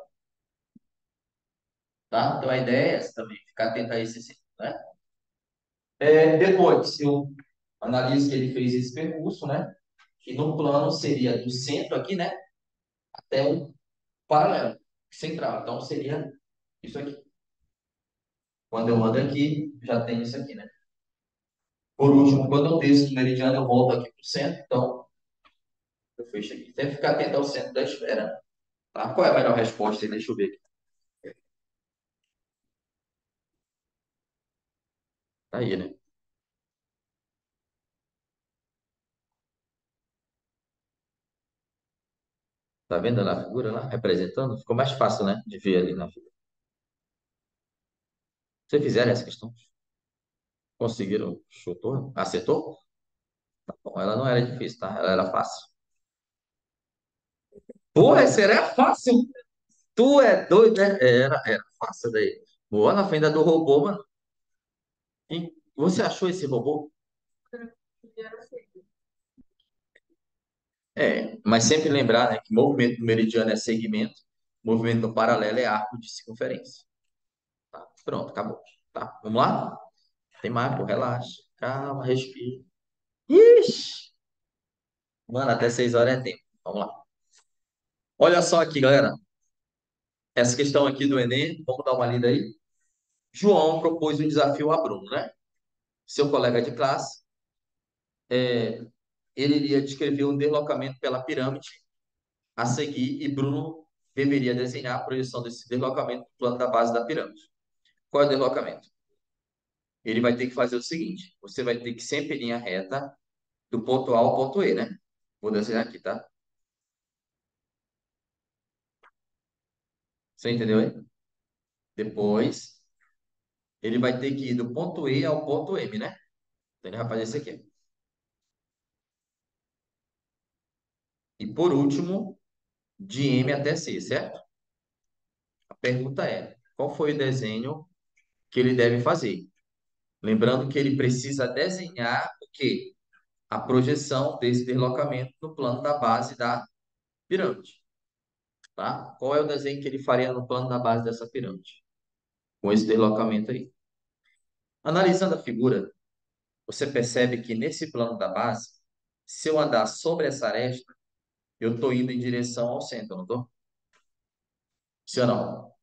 tá? Então a ideia é essa também, ficar atento a esse centro, né? Depois, eu analiso que ele fez esse percurso, né? E no plano seria do centro aqui, né? Até o paralelo, central. Então seria isso aqui. Quando eu ando aqui, já tem isso aqui, né? Por último, quando eu desço do meridiano, eu volto aqui para o centro. Então, eu fecho aqui. Tem que ficar atento ao centro da esfera, tá? Qual é a melhor resposta aí? Deixa eu ver aqui. Tá aí, né? Tá vendo lá a figura lá, representando? Ficou mais fácil, né? De ver ali na figura. Vocês fizeram essa questão? Conseguiram? Chutou? Acertou? Bom, ela não era difícil, tá? Ela era fácil. Porra, essa era fácil. Tu é doido, né? Era fácil daí. Boa na frente do robô, mano. E você achou esse robô? Mas sempre lembrar, né, que movimento do meridiano é segmento, movimento no paralelo é arco de circunferência. Tá? Pronto, acabou. Tá? Vamos lá? Tem mais, pô, relaxa. Calma, respira. Ixi! Mano, até 6 horas é tempo. Vamos lá. Olha só aqui, galera. Essa questão aqui do Enem, vamos dar uma lida aí. João propôs um desafio a Bruno, né? Seu colega de classe. Ele iria descrever um deslocamento pela pirâmide a seguir e Bruno deveria desenhar a projeção desse deslocamento no plano da base da pirâmide. Qual é o deslocamento? ele vai ter que fazer o seguinte: você vai ter que sempre em linha reta do ponto A ao ponto E, né? Vou desenhar aqui, tá? Você entendeu aí? Depois, ele vai ter que ir do ponto E ao ponto M, né? Então, ele vai fazer isso aqui. E por último, de M até C, certo? A pergunta é: qual foi o desenho que ele deve fazer? Lembrando que ele precisa desenhar o quê? A projeção desse deslocamento no plano da base da pirâmide, tá? Qual é o desenho que ele faria no plano da base dessa pirâmide? Com esse deslocamento aí. Analisando a figura, você percebe que nesse plano da base, se eu andar sobre essa aresta, eu estou indo em direção ao centro, não estou? Se ou não?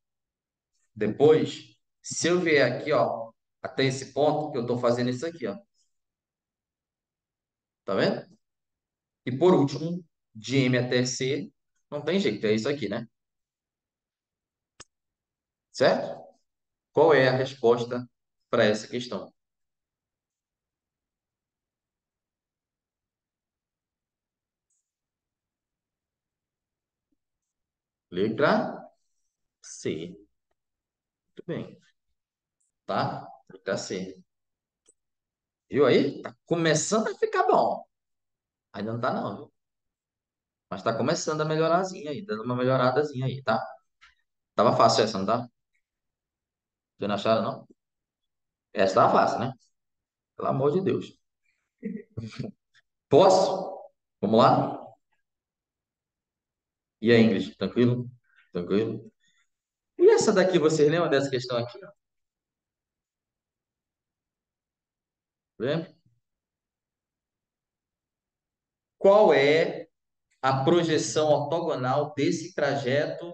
Depois, se eu vier aqui, ó, até esse ponto, eu estou fazendo isso aqui, ó. Tá vendo? E por último, de M até C, não tem jeito, é isso aqui, né? Certo? Qual é a resposta para essa questão? Letra C. Muito bem. Tá? Letra C. Viu aí? Tá começando a ficar bom. Ainda não tá não, viu? Mas tá começando a melhorazinha aí, dando uma melhoradazinha aí, tá? Tava fácil essa, não tá? Vocês não acharam, não? Essa tava fácil, né? Pelo amor de Deus. Posso? Vamos lá? E aí, Ingrid? Tranquilo? Tranquilo? E essa daqui, vocês lembram dessa questão aqui? Ó? Lembra? Qual é a projeção ortogonal desse trajeto?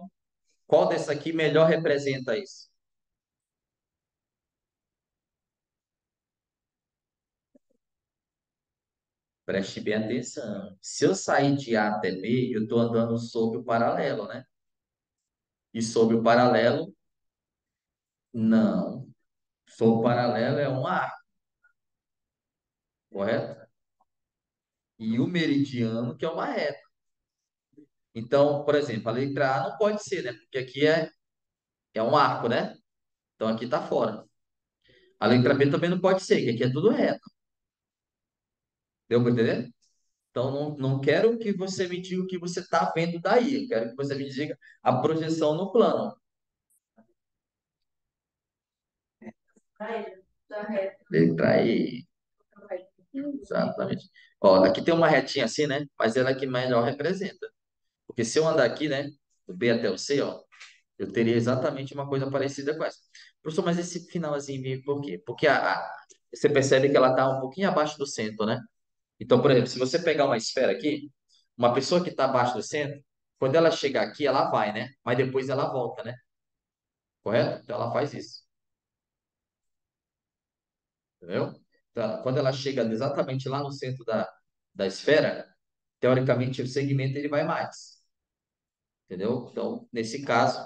Qual dessa aqui melhor representa isso? Preste bem atenção. Se eu sair de A até B, eu estou andando sobre o paralelo, né? E sobre o paralelo, não. Sobre o paralelo é um arco, correto? E o meridiano, que é uma reta. Então, por exemplo, a letra A não pode ser, né? Porque aqui é um arco, né? Então aqui está fora. A letra B também não pode ser, que aqui é tudo reto. Deu para entender? Então, não quero que você me diga o que você está vendo daí. Eu quero que você me diga a projeção no plano. Da reta. Letra E. Exatamente. Ó, aqui tem uma retinha assim, né? Mas ela é que melhor representa. Porque se eu andar aqui, né? Do B até o C, ó, eu teria exatamente uma coisa parecida com essa. Professor, mas esse finalzinho veio por quê? Porque você percebe que ela está um pouquinho abaixo do centro, né? Então, por exemplo, se você pegar uma esfera aqui, uma pessoa que está abaixo do centro, quando ela chegar aqui, ela vai, né? Mas depois ela volta, né? Correto? Então ela faz isso. Entendeu? Então, quando ela chega exatamente lá no centro da esfera, teoricamente o segmento ele vai mais. Entendeu? Então, nesse caso,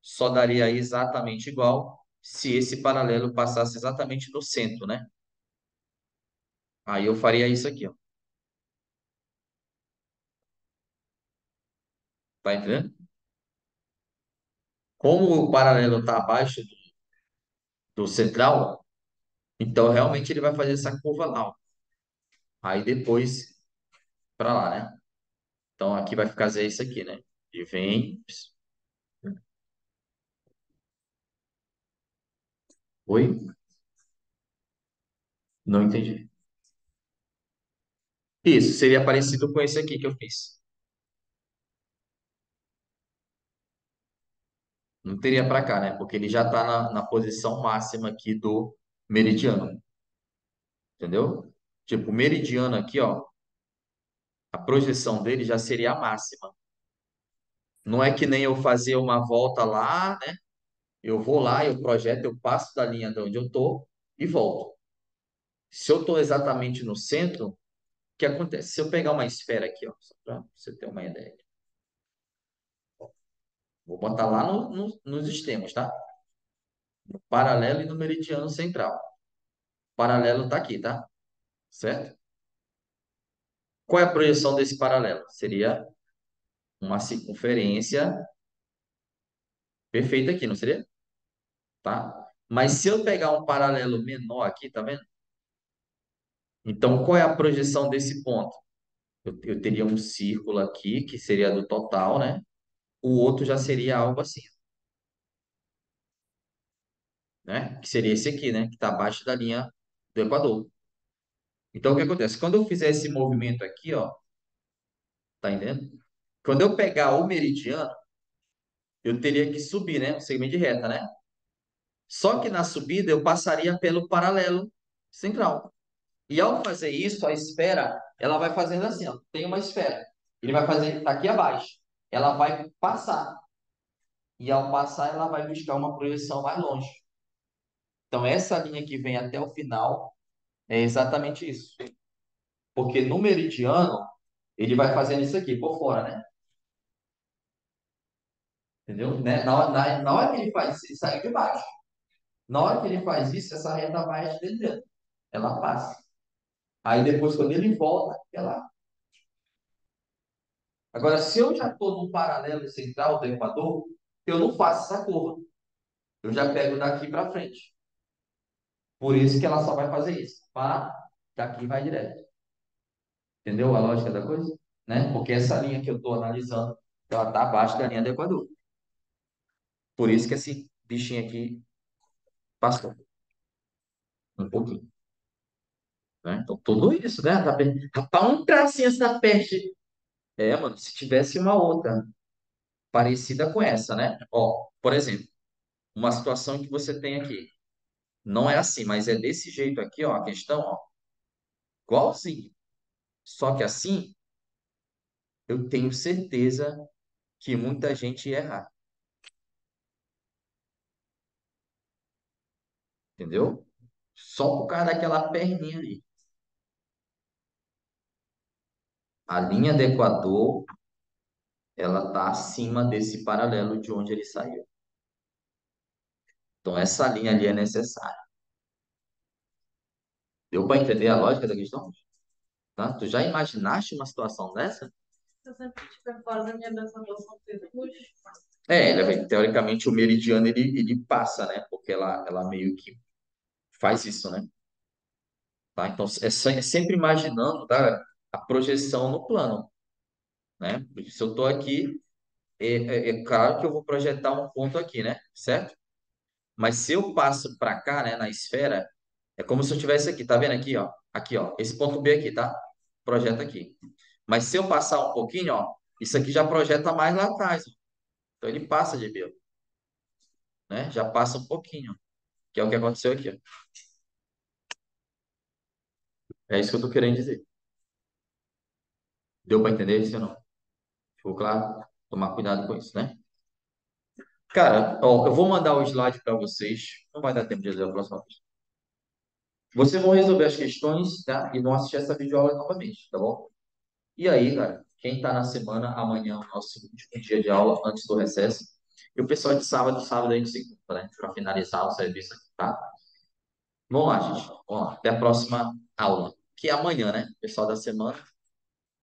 só daria exatamente igual se esse paralelo passasse exatamente no centro, né? Aí eu faria isso aqui, ó. Tá entendendo? Como o paralelo está abaixo do central, então realmente ele vai fazer essa curva lá, ó. Aí depois para lá, né? Então aqui vai ficar isso aqui, né? E vem. Oi? Não entendi. Isso, seria parecido com esse aqui que eu fiz. Não teria para cá, né? Porque ele já está na posição máxima aqui do meridiano. Entendeu? Tipo, o meridiano aqui, ó, a projeção dele já seria a máxima. Não é que nem eu fazer uma volta lá, né? Eu vou lá, eu projeto, eu passo da linha de onde eu tô e volto. Se eu estou exatamente no centro, o que acontece? Se eu pegar uma esfera aqui, ó, só para você ter uma ideia. Vou botar lá nos extremos, tá? No paralelo e no meridiano central. paralelo está aqui, tá? Certo? Qual é a projeção desse paralelo? Seria uma circunferência perfeita aqui, não seria? Tá? Mas se eu pegar um paralelo menor aqui, tá vendo? Então, qual é a projeção desse ponto? Eu teria um círculo aqui, que seria do total, né? O outro já seria algo assim, né? Que seria esse aqui, né? Que está abaixo da linha do Equador. Então, o que acontece? Quando eu fizer esse movimento aqui, ó, tá entendendo? Quando eu pegar o meridiano, eu teria que subir, né? Um segmento de reta, né? Só que na subida eu passaria pelo paralelo central. E ao fazer isso, a esfera, ela vai fazendo assim, ó. Tem uma esfera. Ele vai fazer, tá aqui abaixo. Ela vai passar. E ao passar, ela vai buscar uma projeção mais longe. Então, essa linha que vem até o final é exatamente isso. Porque no meridiano, ele vai fazendo isso aqui por fora, né? Entendeu? Né? Na hora que ele faz isso, ele sai de baixo. Na hora que ele faz isso, essa reta vai dele. Ela passa. Aí depois, quando ele volta, ela. Agora, se eu já estou no paralelo central do Equador, eu não faço essa curva. Eu já pego daqui para frente. Por isso que ela só vai fazer isso. Pá, daqui vai direto. Entendeu a lógica da coisa? Né? Porque essa linha que eu estou analisando, ela está abaixo da linha do Equador. Por isso que esse bichinho aqui passou um pouquinho. Né? Então, tudo isso, né? Rapaz, um tracinho essa peste. É, mano, se tivesse uma outra parecida com essa, né? Ó, por exemplo, uma situação que você tem aqui. Não é assim, mas é desse jeito aqui, ó, a questão, ó, igualzinho. Só que assim, eu tenho certeza que muita gente ia errar, entendeu? Só por causa daquela perninha ali. A linha do Equador, ela tá acima desse paralelo de onde ele saiu. Então, essa linha ali é necessária. Deu para entender a lógica da questão? Tá? Tu já imaginaste uma situação dessa? Se eu sempre estiver fora da minha dança, eu sou puxo. É, teoricamente o meridiano ele passa, né? Porque ela meio que faz isso, né? Tá? Então é sempre imaginando, tá? A projeção no plano, né? Porque se eu estou aqui, é claro que eu vou projetar um ponto aqui, né? Certo? Mas se eu passo para cá, né? Na esfera, é como se eu tivesse aqui, tá vendo aqui, ó? Aqui, ó. Esse ponto B aqui, tá? Projeta aqui. Mas se eu passar um pouquinho, ó, isso aqui já projeta mais lá atrás. Ó. Então ele passa de B, né? Já passa um pouquinho, que é o que aconteceu aqui, ó. É isso que eu tô querendo dizer. Deu para entender isso ou não? Ficou claro? Tomar cuidado com isso, né? Cara, ó, eu vou mandar o slide para vocês. Não vai dar tempo de ler a próxima vez. Vocês vão resolver as questões, tá? E vão assistir essa videoaula novamente, tá bom? E aí, cara, quem tá na semana, amanhã é o nosso último dia de aula antes do recesso. E o pessoal de sábado a gente se encontra, né? Para finalizar o serviço aqui, tá? Vamos lá, gente. Vamos lá. Até a próxima aula. Que é amanhã, né? Pessoal da semana.